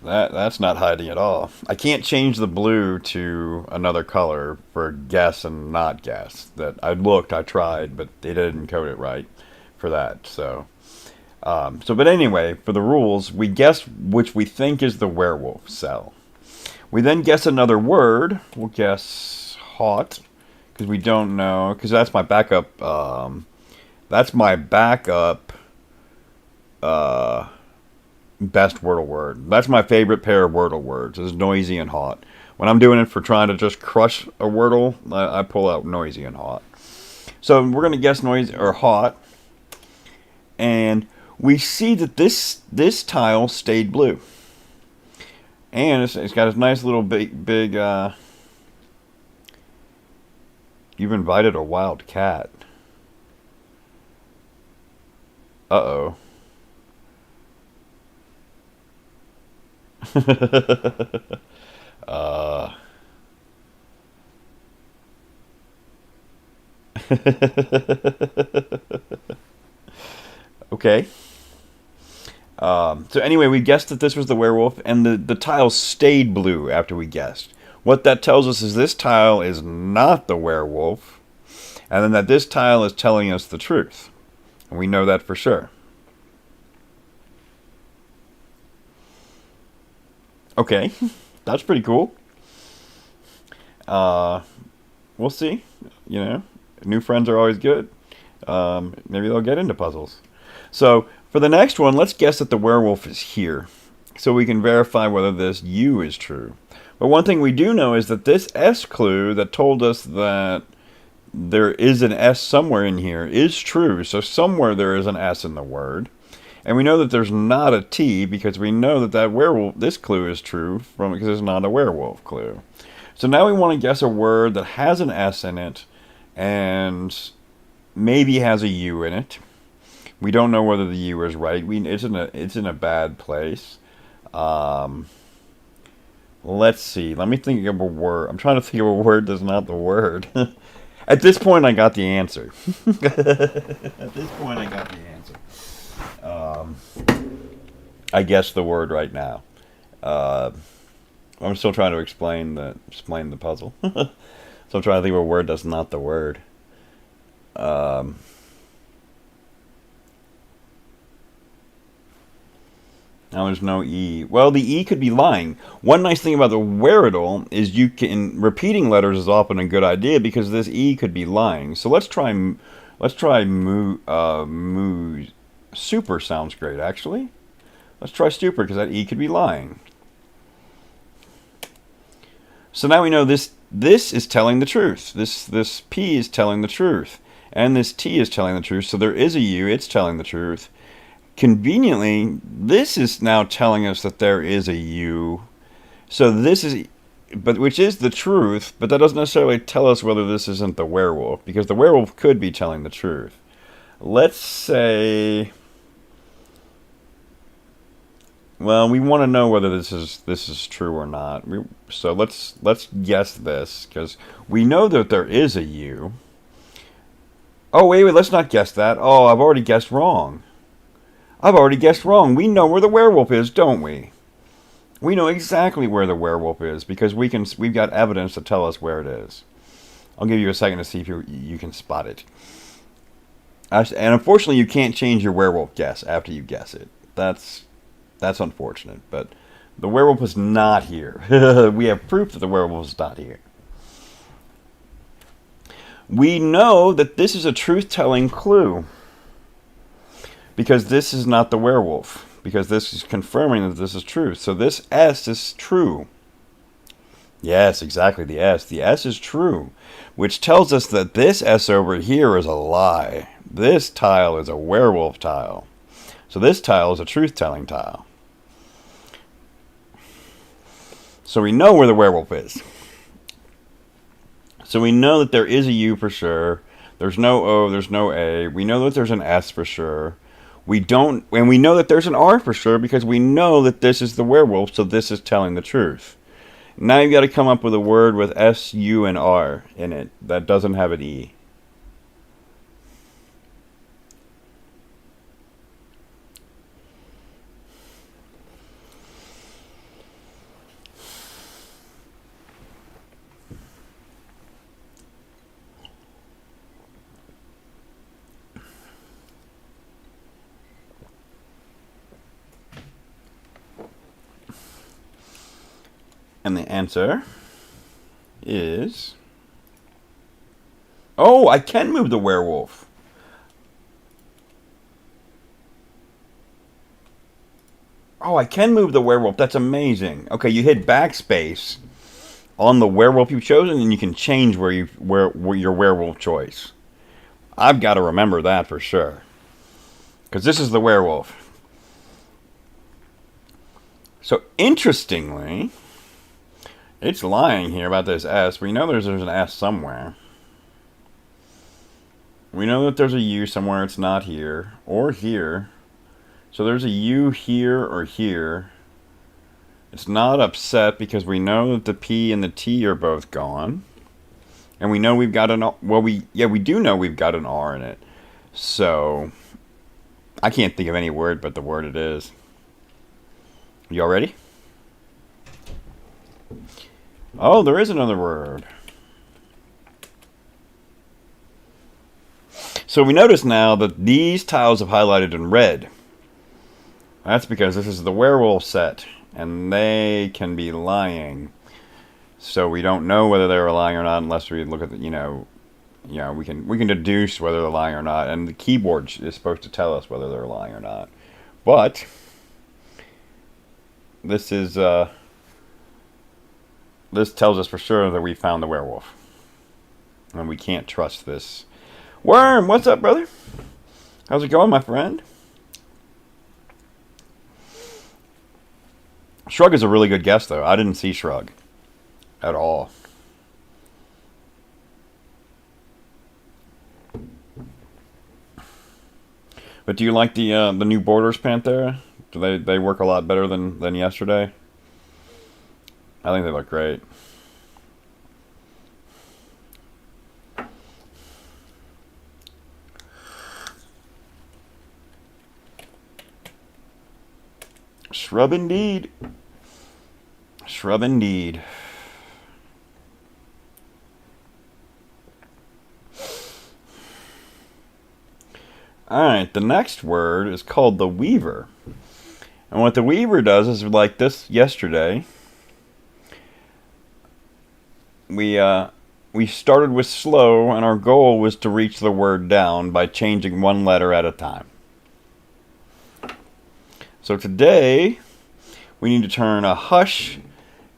That's not hiding at all. I can't change the blue to another color for guess and not guess. That I tried, but they didn't code it right for that. But anyway, for the rules, we guess which we think is the werewolf cell. We then guess another word. We'll guess hot, because we don't know, because that's my backup, best Wordle word. That's my favorite pair of Wordle words, is noisy and hot. When I'm doing it for trying to just crush a Wordle, I pull out noisy and hot. So we're going to guess noisy or hot, and we see that this tile stayed blue. And it's got a nice little big you've invited a wild cat. Uh-oh. Okay. So anyway, we guessed that this was the werewolf, and the tile stayed blue after we guessed. What that tells us is this tile is not the werewolf, and then that this tile is telling us the truth. And we know that for sure. Okay, that's pretty cool. We'll see. New friends are always good. Maybe they'll get into puzzles. So, for the next one, let's guess that the werewolf is here, so we can verify whether this U is true. But one thing we do know is that this S clue that told us that there is an S somewhere in here is true. So somewhere there is an S in the word. And we know that there's not a T because we know that werewolf, this clue is true because it's not a werewolf clue. So now we want to guess a word that has an S in it and maybe has a U in it. We don't know whether the U is right. It's in a bad place. Let's see. Let me think of a word. I'm trying to think of a word that's not the word. At this point, I got the answer. I guess the word right now. I'm still trying to explain the puzzle. So I'm trying to think of a word that's not the word. Now there's no E. Well, the E could be lying. One nice thing about the Wordle is repeating letters is often a good idea because this E could be lying. So let's try super sounds great actually. Let's try stupid because that E could be lying. So now we know this is telling the truth. This P is telling the truth. And this T is telling the truth. So there is a U, it's telling the truth. Conveniently, this is now telling us that there is a U. So which is the truth, but that doesn't necessarily tell us whether this isn't the werewolf, because the werewolf could be telling the truth. Let's say Well, we want to know whether this is true or not. So let's guess this because we know that there is a U. Oh wait, let's not guess that. Oh, I've already guessed wrong. I've already guessed wrong. We know where the werewolf is, don't we? We know exactly where the werewolf is because we've got evidence to tell us where it is. I'll give you a second to see if you can spot it. And unfortunately, you can't change your werewolf guess after you guess it. That's unfortunate, but the werewolf is not here. We have proof that the werewolf is not here. We know that this is a truth-telling clue because this is not the werewolf. Because this is confirming that this is true. So this S is true. Yes, exactly, the S. The S is true, which tells us that this S over here is a lie. This tile is a werewolf tile. So this tile is a truth-telling tile. So we know where the werewolf is. So we know that there is a U for sure. There's no O, there's no A. We know that there's an S for sure. We know that there's an R for sure because we know that this is the werewolf, so this is telling the truth. Now you've got to come up with a word with S, U, and R in it that doesn't have an E. And the answer is... Oh, I can move the werewolf. Oh, I can move the werewolf. That's amazing. Okay, you hit backspace on the werewolf you've chosen, and you can change where your werewolf choice. I've got to remember that for sure. Because this is the werewolf. So, interestingly... It's lying here about this S. We know there's an S somewhere. We know that there's a U somewhere. It's not here. Or here. So there's a U here or here. It's not upset because we know that the P and the T are both gone. And we know we've got an... Well, we do know we've got an R in it. So... I can't think of any word but the word it is. Y'all ready? Oh, there is another word. So we notice now that these tiles have highlighted in red. That's because this is the werewolf set, and they can be lying. So we don't know whether they're lying or not unless we look at the, we can deduce whether they're lying or not, and the keyboard is supposed to tell us whether they're lying or not. But this is this tells us for sure that we found the werewolf. And we can't trust this. Worm, what's up, brother? How's it going, my friend? Shrug is a really good guess, though. I didn't see Shrug at all. But do you like the new borders, Panthera? Do they work a lot better than yesterday? I think they look great. Shrub indeed. Shrub indeed. Alright, the next word is called the Weaver. And what the Weaver does is like this yesterday. We started with slow, and our goal was to reach the word down by changing one letter at a time. So today, we need to turn a hush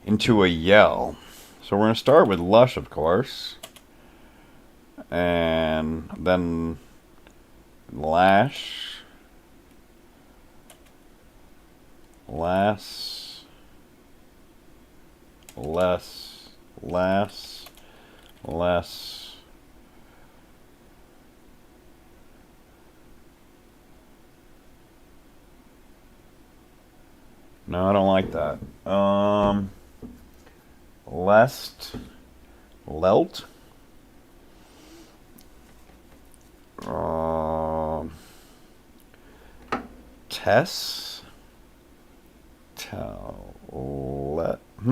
into a yell. So we're going to start with lush, of course. And then lash. Less. No, I don't like that. Lest, lelt, um, tess, tell, let. I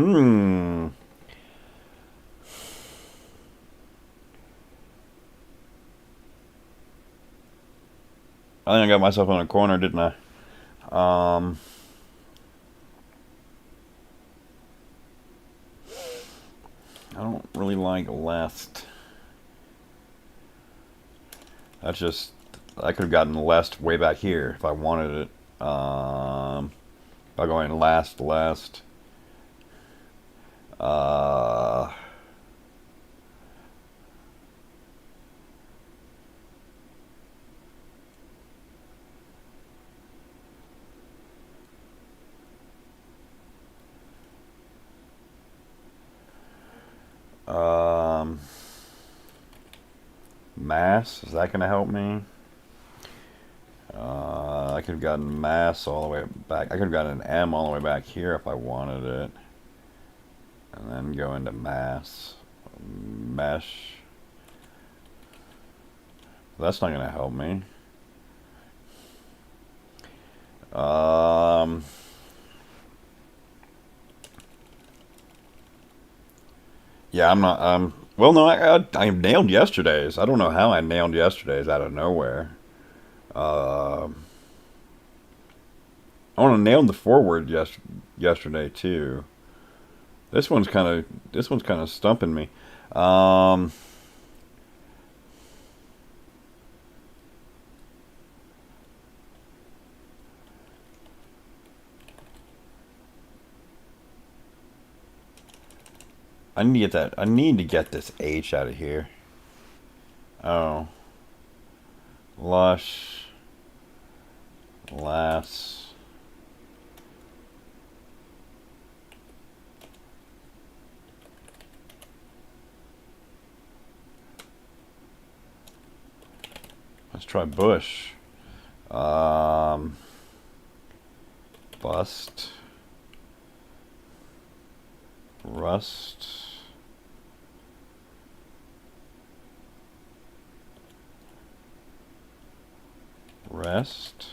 think I got myself in a corner, didn't I? Um, I don't really like lest. That's just, I could have gotten lest way back here if I wanted it. By going last. Uh, um, mass, is that going to help me? I could have gotten mass all the way back. I could have gotten an M all the way back here if I wanted it. And then go into mass. Mesh. That's not going to help me. Yeah, I'm not. Well, no, I nailed yesterday's. I don't know how I nailed yesterday's out of nowhere. Uh, I want to nail the forward yesterday too. This one's kind of stumping me. Um, I need to get that. I need to get this H out of here. Oh, lush, lass, let's try bush. Um, bust, rust, rest.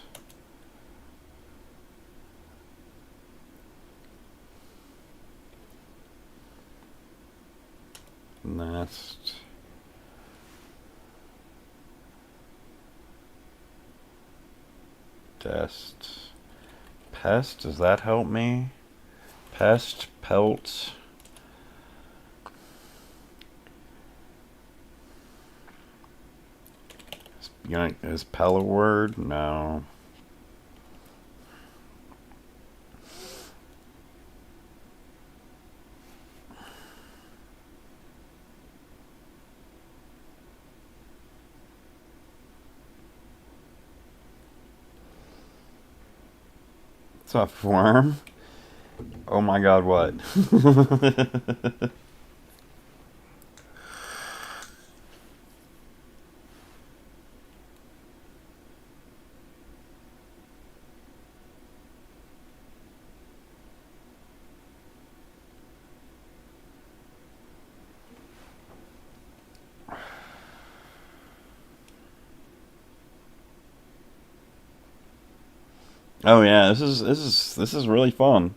Nest. Dest. Pest, does that help me? Pest, pelt. Is pel a word? No. It's a worm. Oh my god, what? Oh yeah, this is really fun.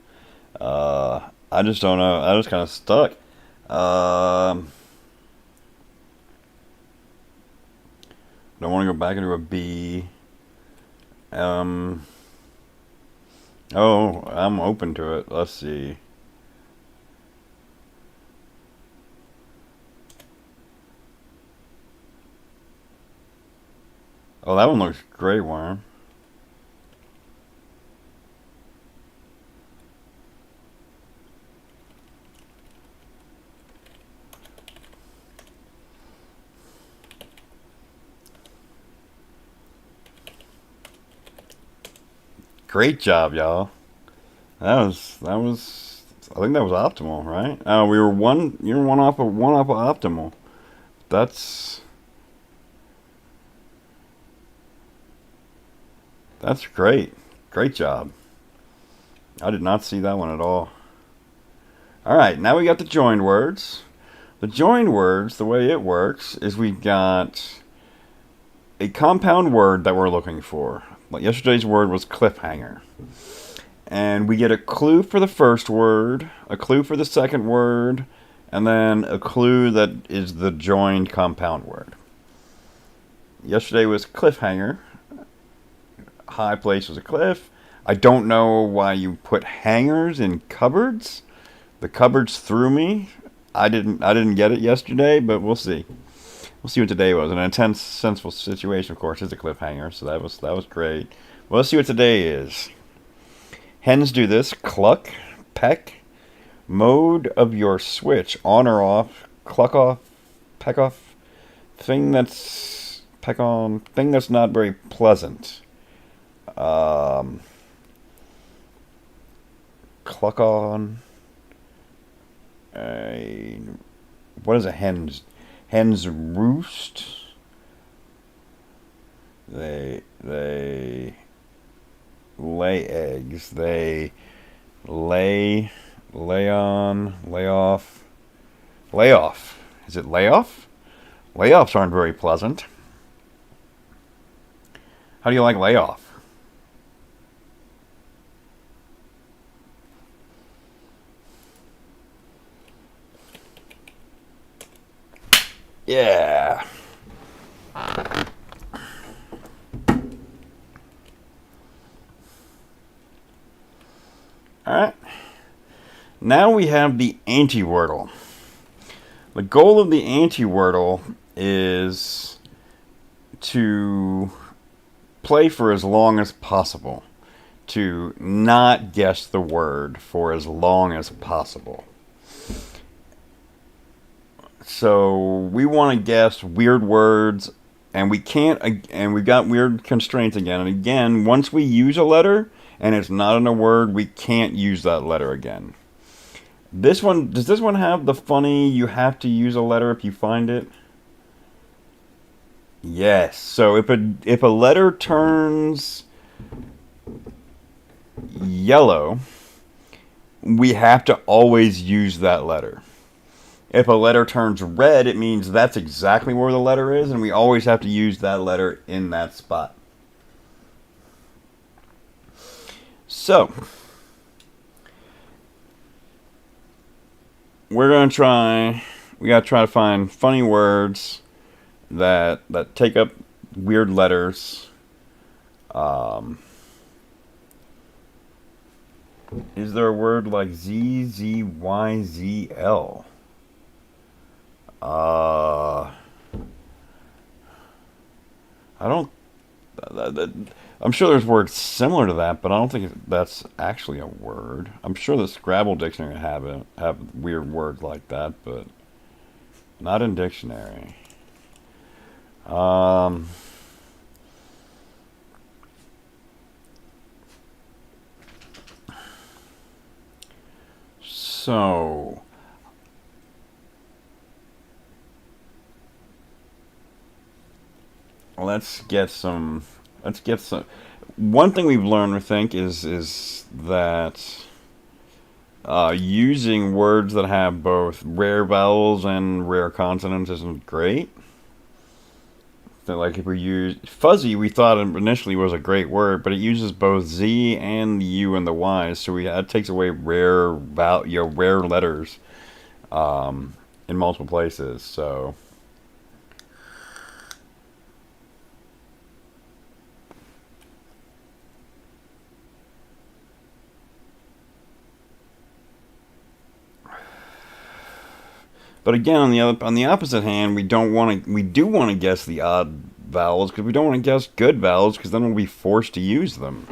I just don't know. I was kind of stuck. Um, don't want to go back into a B. Um, oh, I'm open to it. Let's see. Oh, that one looks great, worm. Great job, y'all. That was. I think that was optimal, right? We were one. You're one off of optimal. That's that's great. Great job. I did not see that one at all. Alright, now we got the joined words. The joined words, the way it works is we got a compound word that we're looking for. Like yesterday's word was cliffhanger. And we get a clue for the first word, a clue for the second word, and then a clue that is the joined compound word. Yesterday was cliffhanger. High place was a cliff. I don't know why you put hangers in cupboards. The cupboards threw me. I didn't get it yesterday, but we'll see. We'll see what today was. An intense, sensible situation, of course, is a cliffhanger, so that was great. Well, let's see what today is. Hens do this: cluck, peck, mode of your switch, on or off, cluck off, peck off, thing that's peck on, thing that's not very pleasant. Cluck on. What is a hen's roost? They lay eggs. They lay on, lay off. Layoff. Is it layoff? Layoffs aren't very pleasant. How do you like layoff? Yeah. Alright. Now we have the anti-wordle. The goal of the anti-wordle is to play for as long as possible. To not guess the word for as long as possible. So we want to guess weird words, and we can't, and we've got weird constraints again. And again, once we use a letter and it's not in a word, we can't use that letter again. This one, does this one have the funny you have to use a letter if you find it? Yes. So if a letter turns yellow, we have to always use that letter. If a letter turns red, it means that's exactly where the letter is, and we always have to use that letter in that spot. So, we gotta try to find funny words that take up weird letters. Is there a word like Z, Z, Y, Z, L? I don't. I'm sure there's words similar to that, but I don't think that's actually a word. I'm sure the Scrabble dictionary have weird words like that, but not in dictionary. So let's get some. One thing we've learned, I think, is that using words that have both rare vowels and rare consonants isn't great. So, like if we use fuzzy, we thought initially was a great word, but it uses both Z and the U and the Y, so that takes away rare letters in multiple places. So. But again, on the opposite hand, we do want to guess the odd vowels because we don't want to guess good vowels because then we'll be forced to use them.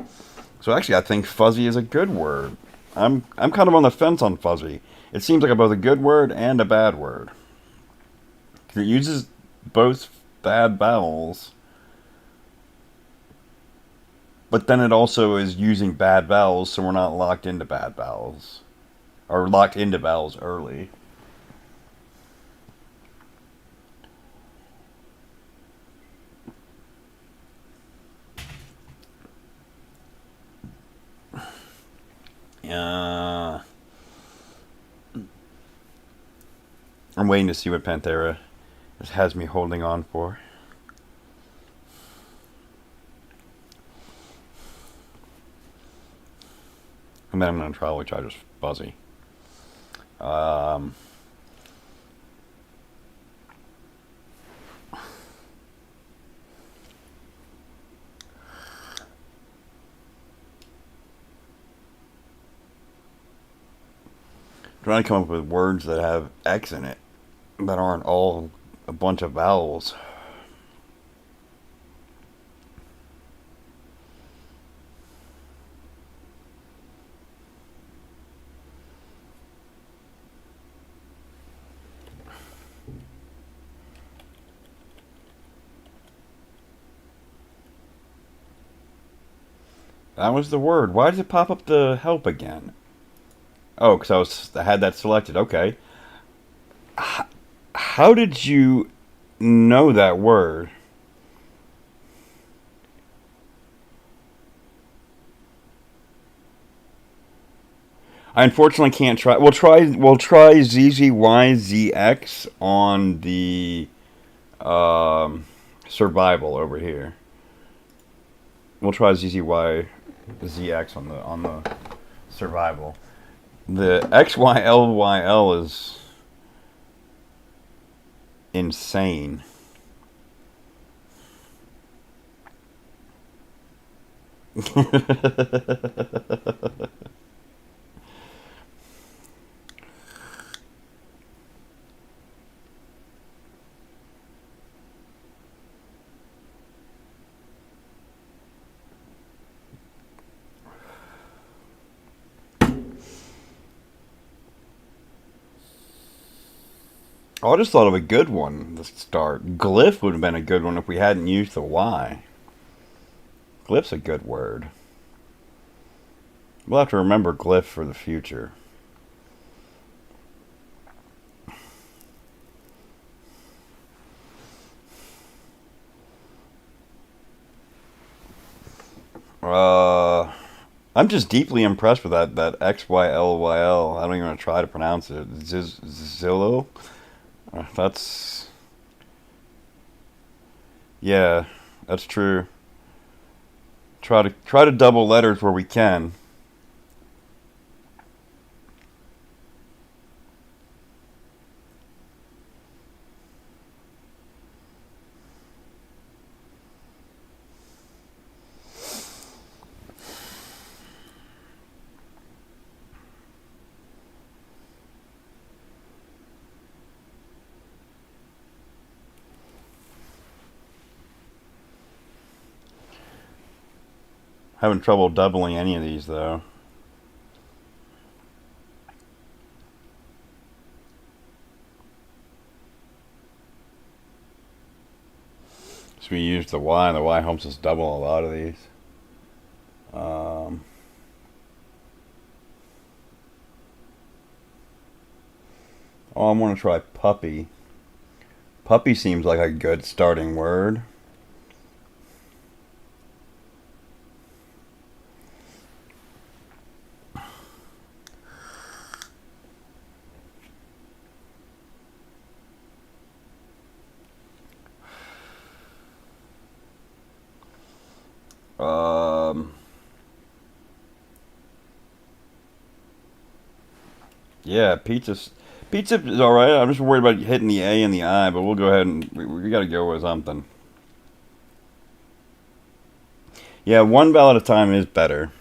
So actually, I think fuzzy is a good word. I'm kind of on the fence on fuzzy. It seems like both a good word and a bad word. It uses both bad vowels, but then it also is using bad vowels, so we're not locked into bad vowels or locked into vowels early. Uh, I'm waiting to see what Panthera has me holding on for. And then I'm going to probably try just Fuzzy. Um, trying to come up with words that have X in it, that aren't all a bunch of vowels. That was the word. Why does it pop up the help again? Oh, because I had that selected. Okay. How did you know that word? I unfortunately can't try. We'll try ZZYZX on the survival over here. We'll try ZZYZX on the survival. The XYLYL is insane. Oh, I just thought of a good one to start. Glyph would have been a good one if we hadn't used the Y. Glyph's a good word. We'll have to remember glyph for the future. I'm just deeply impressed with that XYLYL. I don't even want to try to pronounce it. Zillow? That's... Yeah, that's true. Try to double letters where we can. Having trouble doubling any of these though. So we use the Y, and the Y helps us double a lot of these. Oh, I want to try puppy. Puppy seems like a good starting word. Um, yeah, pizza is all right. I'm just worried about hitting the A and the I, but we'll go ahead and we got to go with something. Yeah, one vowel at a time is better.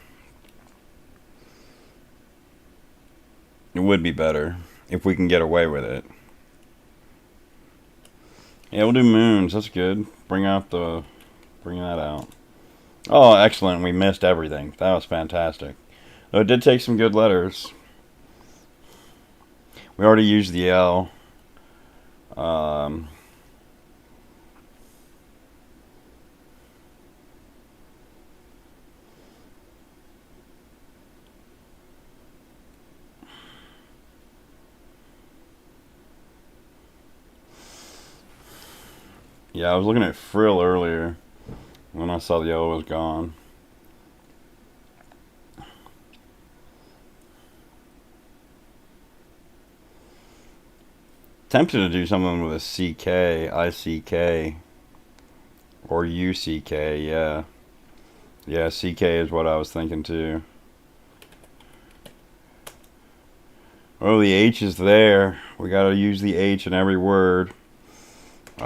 It would be better if we can get away with it. Yeah, we'll do moons. That's good. Bring that out. Oh, excellent. We missed everything. That was fantastic. Though it did take some good letters. We already used the L. Yeah, I was looking at frill earlier when I saw the L was gone. Tempted to do something with a CK, ICK, or UCK, yeah. Yeah, CK is what I was thinking too. Oh, the H is there. We gotta use the H in every word. It's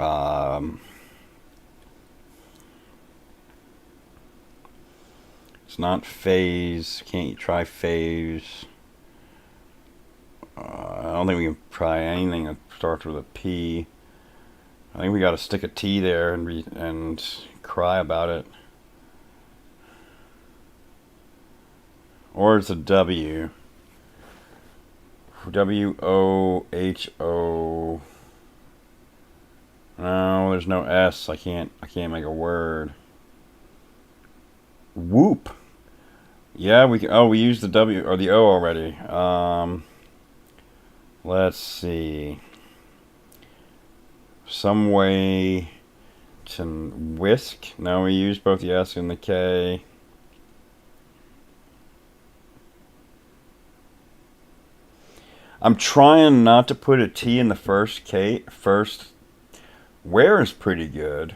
not phase. Can't you try phase? I don't think we can try anything that starts with a P. I think we gotta stick a T there and cry about it. Or it's a W. WOHO. No, there's no S. I can't make a word. Whoop. Yeah, we can, oh, we used the W or the O already. Let's see. Some way to whisk. No, we used both the S and the K. I'm trying not to put a T in the first K. First, where is pretty good.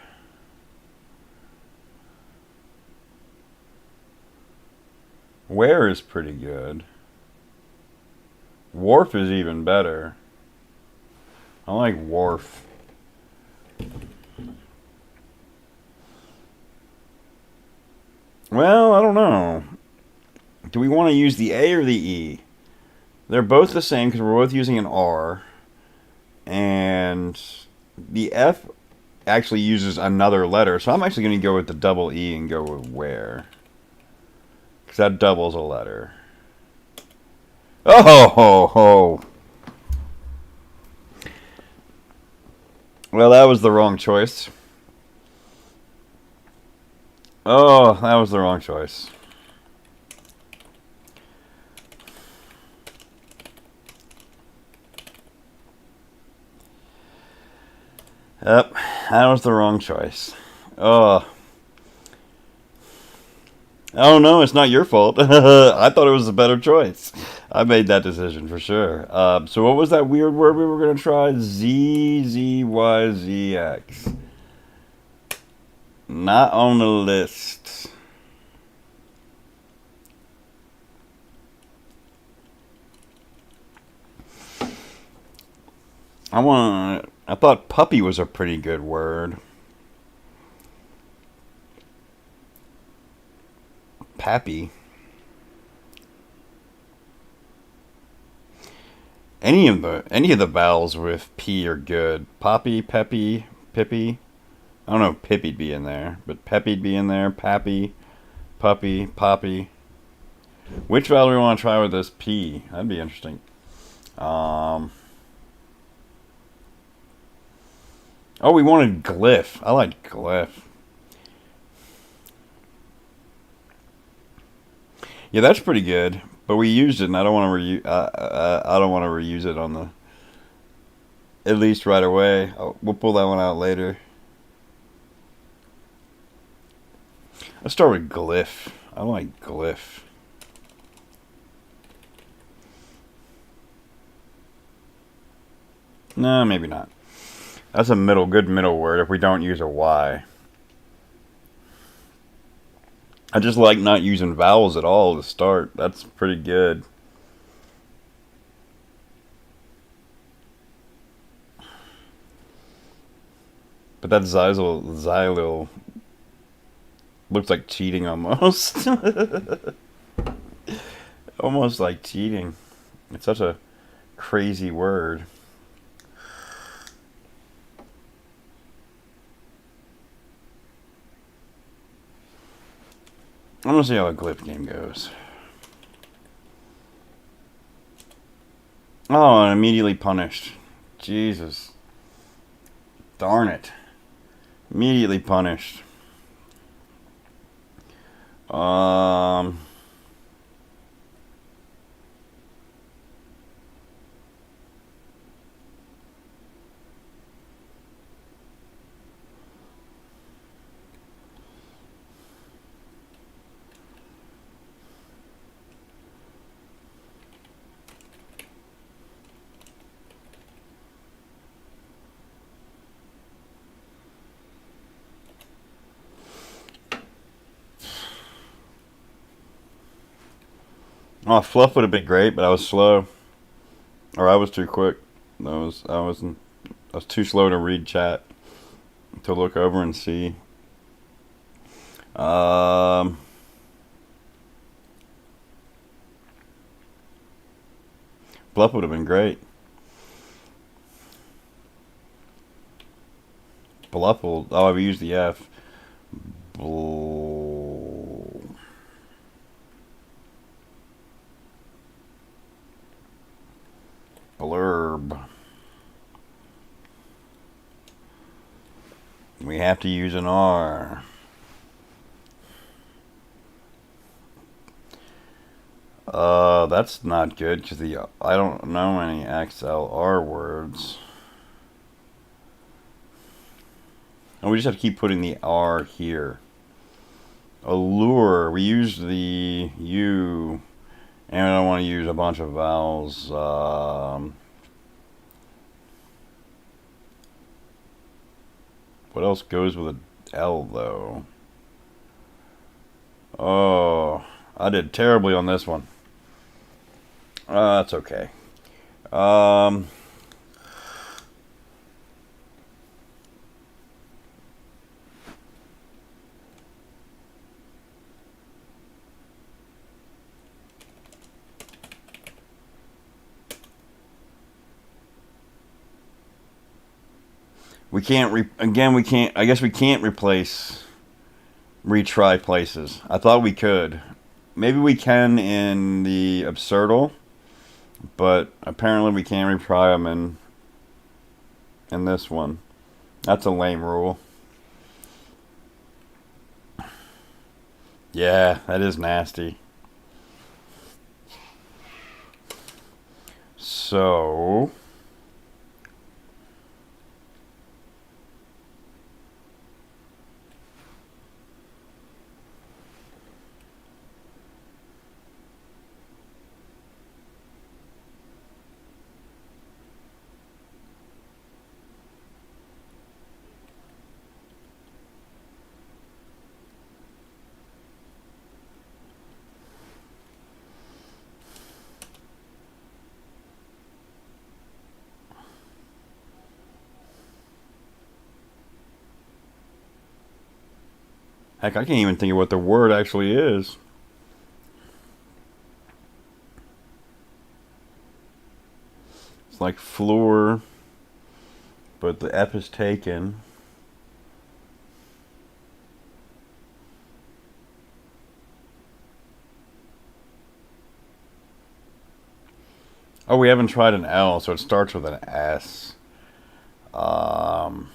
Where is pretty good. Wharf is even better. I like wharf. Well, I don't know. Do we want to use the A or the E? They're both the same because we're both using an R. And the F actually uses another letter. So I'm actually going to go with the double E and go with where. Because that doubles a letter. Oh, ho, ho. Well, that was the wrong choice. Oh, that was the wrong choice. Yep, that was the wrong choice. Oh. Oh no, it's not your fault. I thought it was a better choice. I made that decision for sure. So what was that weird word we were going to try? ZZYZX. Not on the list. I thought puppy was a pretty good word. Pappy. Any of the vowels with P are good. Poppy, peppy, pippy. I don't know if pippy'd be in there, but peppy'd be in there. Pappy, puppy, poppy. Which vowel do we want to try with this P? That'd be interesting. Oh, we wanted glyph. I like glyph. Yeah, that's pretty good. But we used it, and I don't want to I don't want to reuse it on the. At least right away. We'll pull that one out later. Let's start with glyph. I like glyph. No, maybe not. That's a good middle word if we don't use a Y. I just like not using vowels at all to start. That's pretty good. But that Xylil looks like cheating almost. Almost like cheating. It's such a crazy word. I'm gonna see how the glyph game goes. Oh, and immediately punished. Jesus. Darn it. Immediately punished. Oh, fluff would have been great, but I was slow, or I was too quick. I was too slow to read chat to look over and see. Um, Fluff would have been great. Bluff will. Oh, I've used the F. Blurb. We have to use an R. That's not good because I don't know any XLR words. And we just have to keep putting the R here. Allure. We use the U, and I don't want to use a bunch of vowels. What else goes with an L though? Oh, I did terribly on this one. That's okay. Um, we can't. Again, we can't. I guess we can't retry places. I thought we could. Maybe we can in the absurdal, but apparently we can't retry them in this one. That's a lame rule. Yeah, that is nasty. So, heck, I can't even think of what the word actually is. It's like floor, but the F is taken. Oh, we haven't tried an L, so it starts with an S. Um,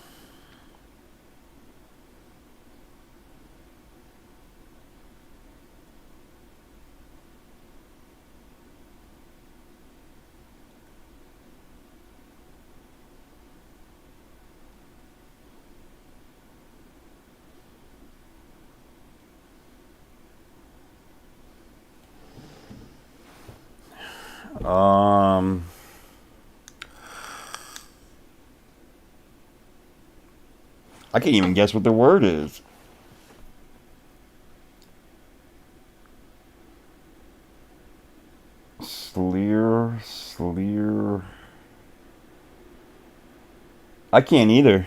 um, I can't even guess what the word is. Sleer. I can't either.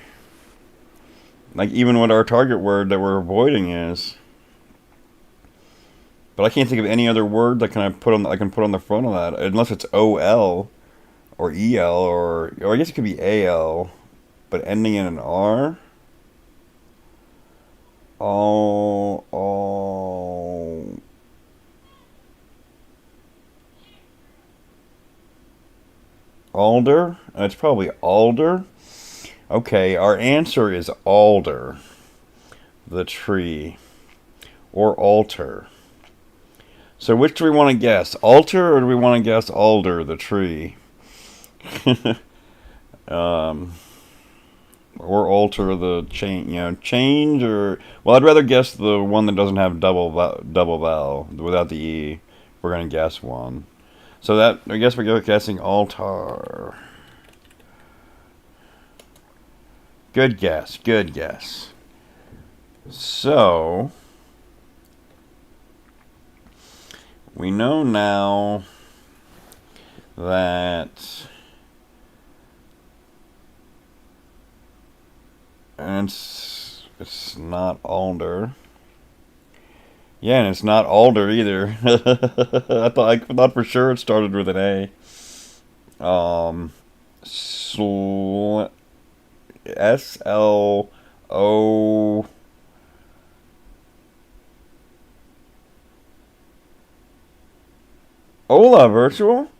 Like even what our target word that we're avoiding is. But I can't think of any other word that I can put on the front of that unless it's OL or EL or I guess it could be AL, but ending in an R. All alder. It's probably alder. Okay, our answer is alder, the tree, or altar. So which do we want to guess? Altar or do we want to guess alder, the tree? um, or alter the change or well, I'd rather guess the one that doesn't have double vowel without the e. We're gonna guess one. So that I guess we're guessing altar. Good guess. Good guess. So We know now that, and it's not alder. Yeah, and it's not alder either. I thought for sure it started with an A. SLO. Hola, Virtual.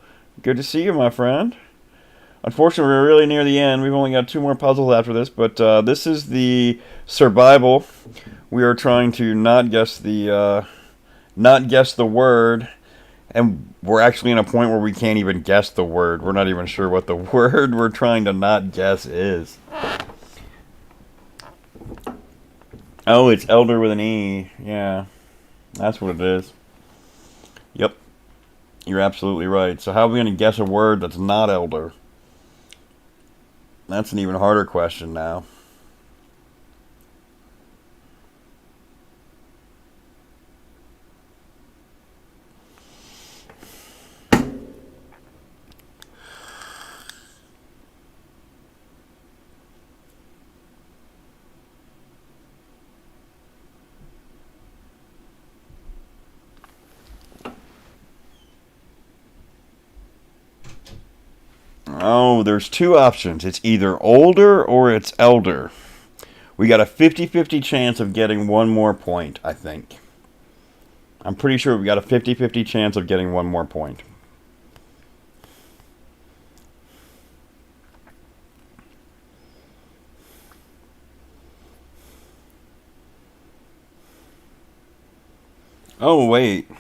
Good to see you, my friend. Unfortunately, we're really near the end. We've only got two more puzzles after this, but this is the survival. We are trying to not guess the word, and we're actually in a point where we can't even guess the word. We're not even sure what the word we're trying to not guess is. Oh, it's elder with an E. Yeah, that's what it is. Yep, you're absolutely right. So how are we going to guess a word that's not elder? That's an even harder question now. Oh, there's two options. It's either older or it's elder. We got a 50-50 chance of getting one more point, I think. I'm pretty sure we got a 50-50 chance of getting one more point. Oh, wait.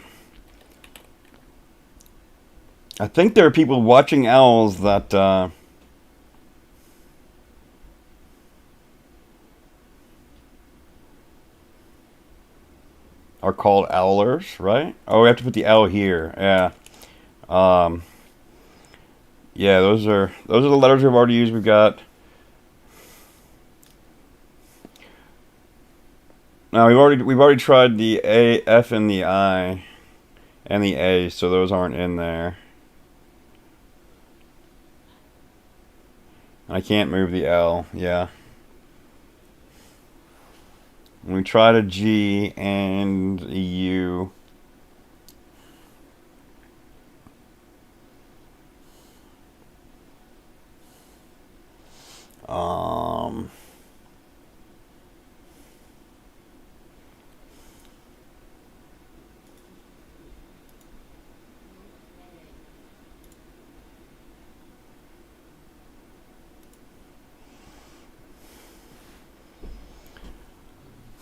I think there are people watching owls that are called owlers, right? Oh, we have to put the L here. Yeah. Um, yeah, those are the letters we've already used. We've got. Now we've already tried the A, F, and the I, and the A, so those aren't in there. I can't move the L. Yeah. We tried a G and a U. Um,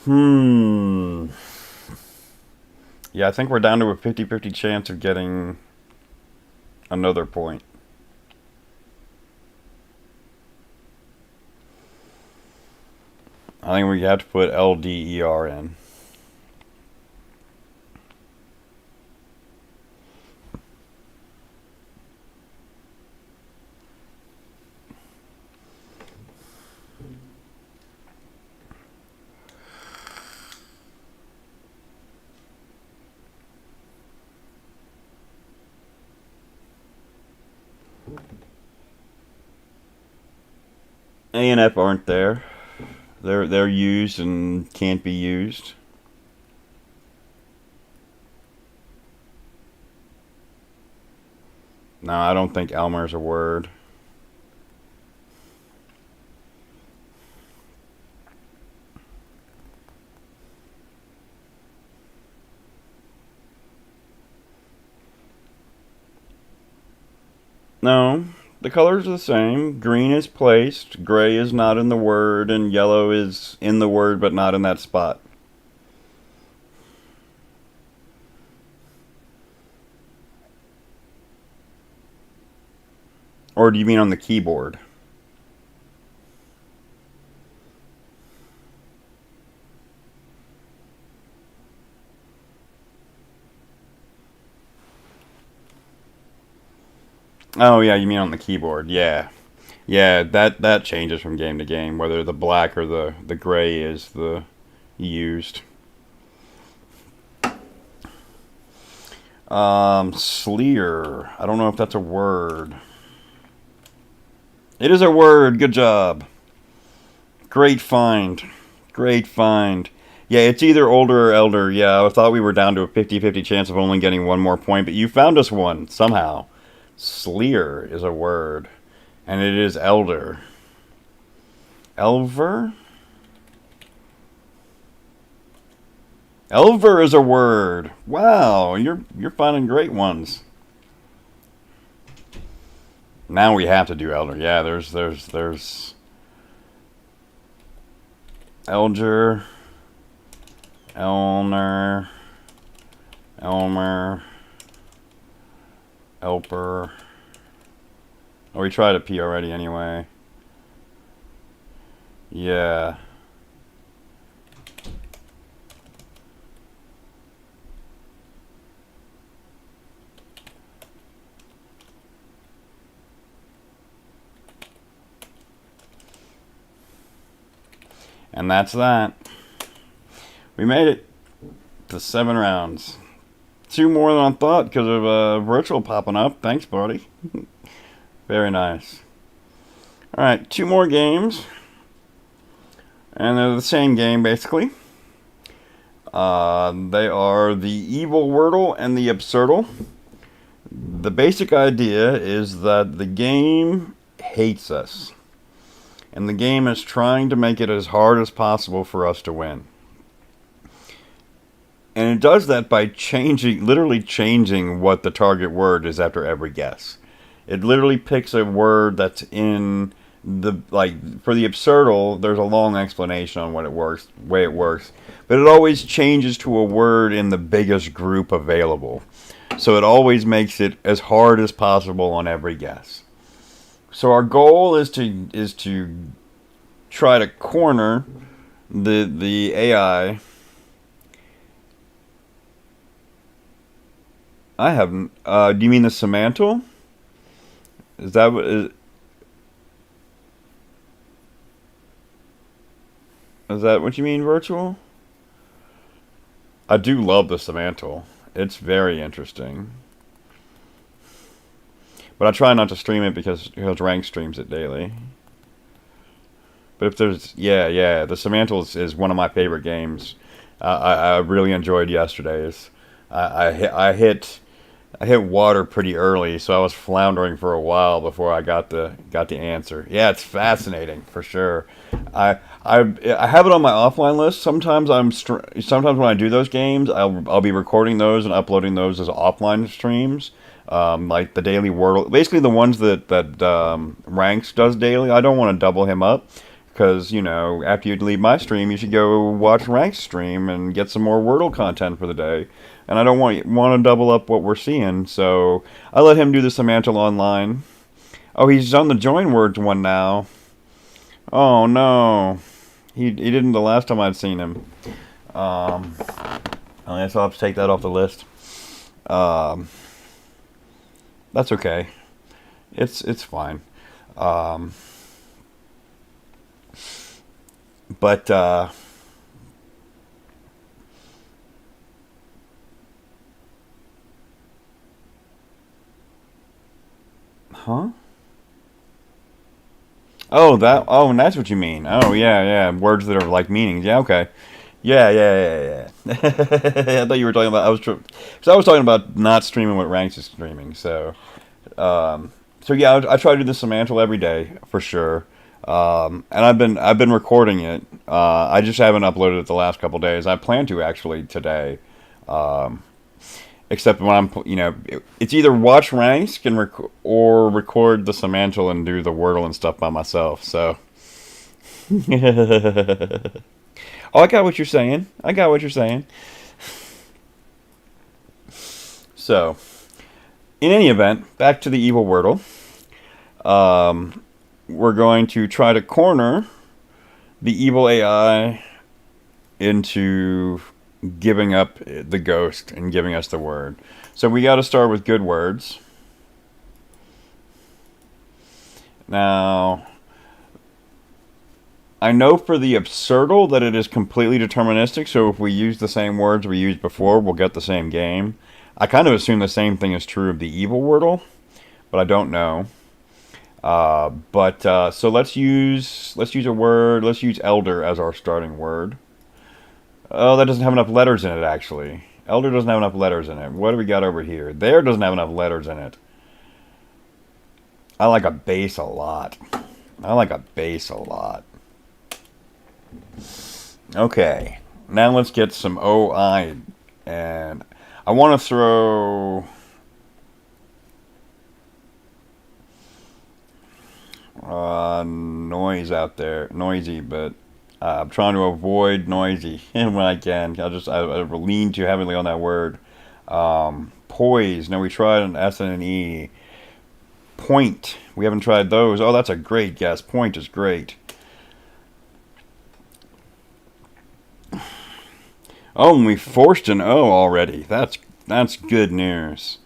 hmm. Yeah, I think we're down to a 50-50 chance of getting another point. I think we have to put LDER in. A and F aren't there. They're used and can't be used. No, I don't think Elmer's a word. No, the colors are the same. Green is placed, gray is not in the word, and yellow is in the word but not in that spot. Or do you mean on the keyboard? Oh yeah, you mean on the keyboard. Yeah. Yeah, that changes from game to game, whether the black or the gray is the used. Sleer. I don't know if that's a word. It is a word. Good job. Great find. Great find. Yeah, it's either older or elder. Yeah, I thought we were down to a 50-50 chance of only getting one more point, but you found us one somehow. Sleer is a word, and it is elder. Elver? Elver is a word. Wow, you're finding great ones. Now we have to do elder. Yeah, there's Elger, Elner, Elmer, Elper. Oh, we tried a P already anyway. Yeah. And that's that. We made it to 7 rounds. 2 more than I thought because of virtual popping up. Thanks, buddy. Very nice. Alright, 2 more games. And they're the same game, basically. They are the Evil Wordle and the Absurdle. The basic idea is that the game hates us. And the game is trying to make it as hard as possible for us to win. And it does that by literally changing what the target word is after every guess. It literally picks a word that's in for the Absurdle, there's a long explanation on way it works. But it always changes to a word in the biggest group available. So it always makes it as hard as possible on every guess. So our goal is to try to corner the AI. I haven't. Do you mean the semantal? Is that what is that what you mean, virtual? I do love the semantal. It's very interesting. But I try not to stream it because Rank streams it daily. But if there's... Yeah, the semantal is one of my favorite games. I really enjoyed yesterday's. I hit water pretty early, so I was floundering for a while before I got the answer. Yeah, it's fascinating for sure. I have it on my offline list. Sometimes sometimes when I do those games, I'll be recording those and uploading those as offline streams. Like the daily Wordle, basically the ones that Ranks does daily. I don't want to double him up. Because, after you leave my stream, you should go watch Rank's stream and get some more Wordle content for the day. And I don't want to double up what we're seeing, so I let him do the semantal online. Oh, he's on the join words one now. Oh, no. He didn't the last time I'd seen him. I guess I'll have to take that off the list. That's okay. It's fine. But, huh? Oh, and that's what you mean. Oh, yeah. Words that are like meanings. Yeah, okay. Yeah. I thought you were talking about, I was talking about not streaming what Ranks is streaming, so yeah, I try to do the semantal every day, for sure. And I've been recording it. I just haven't uploaded it the last couple days. I plan to actually today. Except when I'm, it's either watch Ranks or record the semantal and do the Wordle and stuff by myself. So, oh, I got what you're saying. So, in any event, back to the evil Wordle. We're going to try to corner the evil AI into giving up the ghost and giving us the word. So we got to start with good words. Now, I know for the Absurdle that it is completely deterministic, so if we use the same words we used before, we'll get the same game. I kind of assume the same thing is true of the evil Wordle, but I don't know. So let's use a word. Let's use elder as our starting word. Oh, that doesn't have enough letters in it, actually. Elder doesn't have enough letters in it. What do we got over here? There doesn't have enough letters in it. I like a base a lot. I like a base a lot. Okay. Now let's get some OI. And I want to throw... noise out there. Noisy, but I'm trying to avoid noisy when I can. I lean too heavily on that word. Poise. No, we tried an S and an E. Point. We haven't tried those. Oh, that's a great guess. Point is great. Oh, and we forced an O already. That's good news.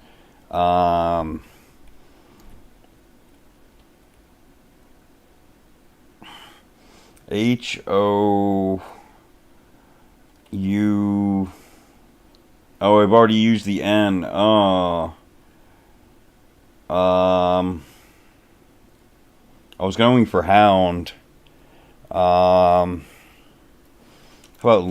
H-O-U... Oh, I've already used the N. Oh. I was going for hound. How about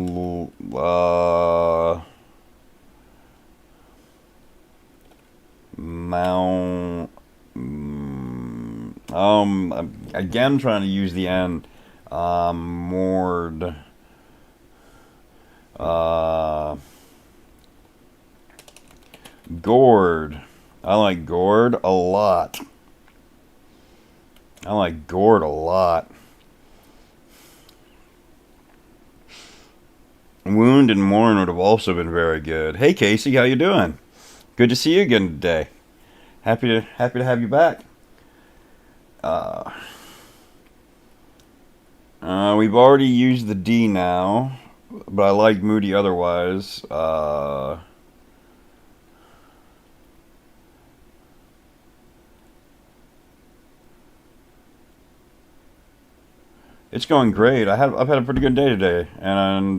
mount? Again, trying to use the N. Moored. Gourd. I like gourd a lot. I like gourd a lot. Wound and mourn would have also been very good. Hey Casey, how you doing? Good to see you again today. Happy to have you back. We've already used the D now, but I like moody otherwise. It's going great. I've had a pretty good day today, and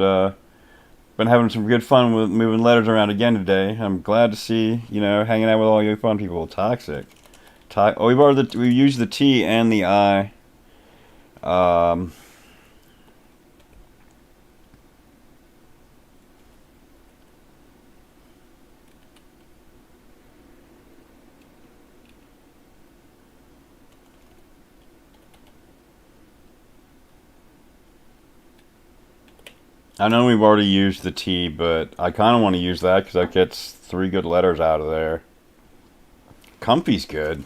been having some good fun with moving letters around again today. I'm glad to see hanging out with all you fun people. Toxic. Oh, we've used the T and the I. I know we've already used the T, but I kind of want to use that because that gets 3 good letters out of there. Comfy's good.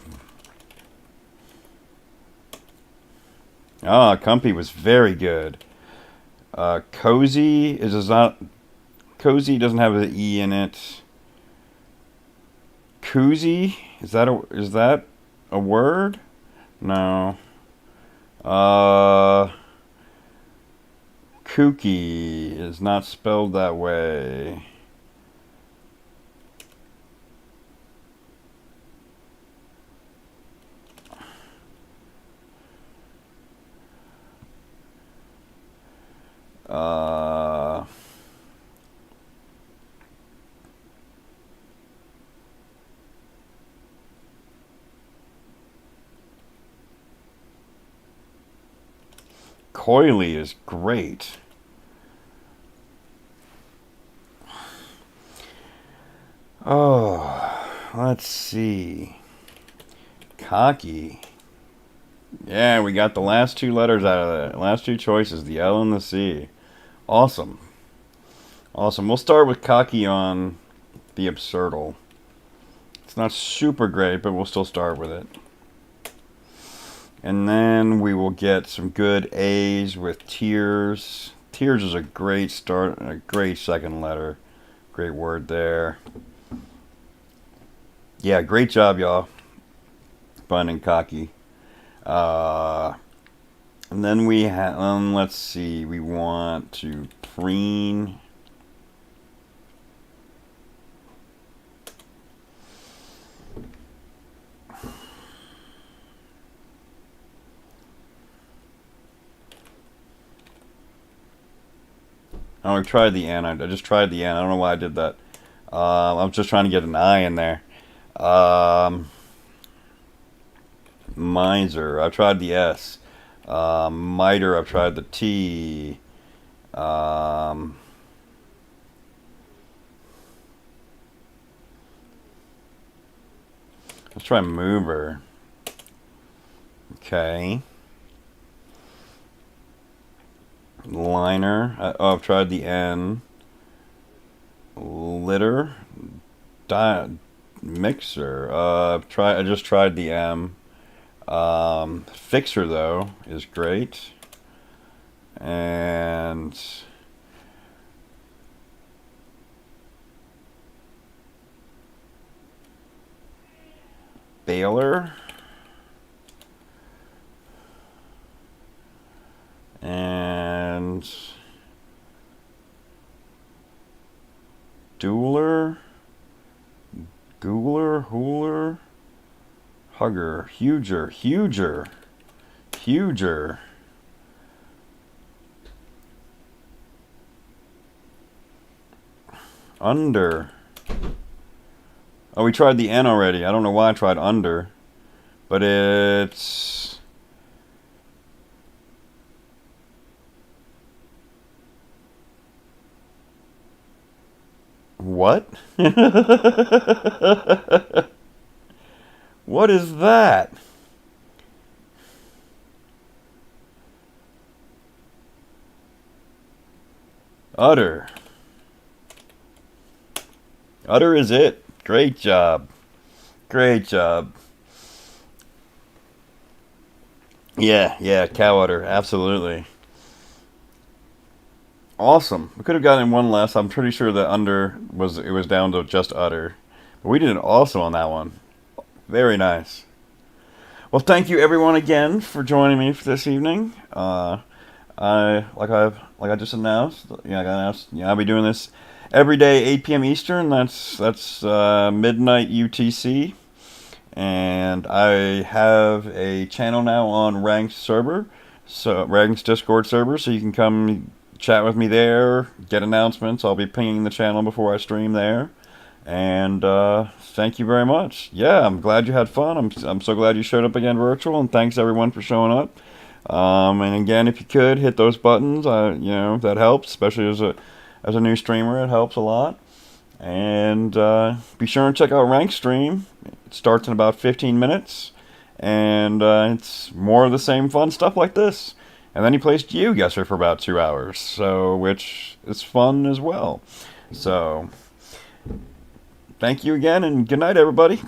Ah, comfy was very good. Cozy is not... Cozy doesn't have an E in it. Koozie? Is that a word? No. Kooky is not spelled that way. Coily is great. Oh, let's see. Cocky. Yeah, we got the last 2 letters out of that. Last 2 choices, the L and the C. Awesome. Awesome. We'll start with cocky on the absurdal. It's not super great, but we'll still start with it. And then we will get some good A's with tears. Tears is a great start, a great second letter. Great word there. Yeah, great job, y'all. Fun and cocky. And then we have, let's see, we want to preen. Oh, I tried the N. I just tried the N. I don't know why I did that. I was just trying to get an I in there. Um, Miser. I've tried the S. Miter. I've tried the T. Um, let's try mover. Okay. Liner. Oh, I've tried the N. Litter. Mixer. I just tried the M. Fixer though is great. And Baler. And Dueler. Gooler. Hooler. Hugger. Huger. Under. Oh, we tried the N already. I don't know why I tried under. But it's... What? What is that? Utter. Utter is it. Great job. Great job. Yeah, cow udder. Absolutely. Awesome. We could have gotten one less. I'm pretty sure that under was down to just udder. But we did it also on that one. Very nice. Well, thank you everyone again for joining me for this evening. Like I just announced, I'll be doing this every day, 8 p.m. Eastern. That's midnight UTC. And I have a channel now on Ranked Discord server, so you can come chat with me there, get announcements. I'll be pinging the channel before I stream there. And thank you very much. Yeah, I'm glad you had fun. I'm so glad you showed up again virtual, and thanks everyone for showing up. And again, if you could hit those buttons, that helps, especially as a new streamer. It helps a lot. And be sure and check out Rank Stream. It starts in about 15 minutes, and it's more of the same fun stuff like this. And then he plays GeoGuessr for about 2 hours, which is fun as well. So, thank you again, and good night, everybody.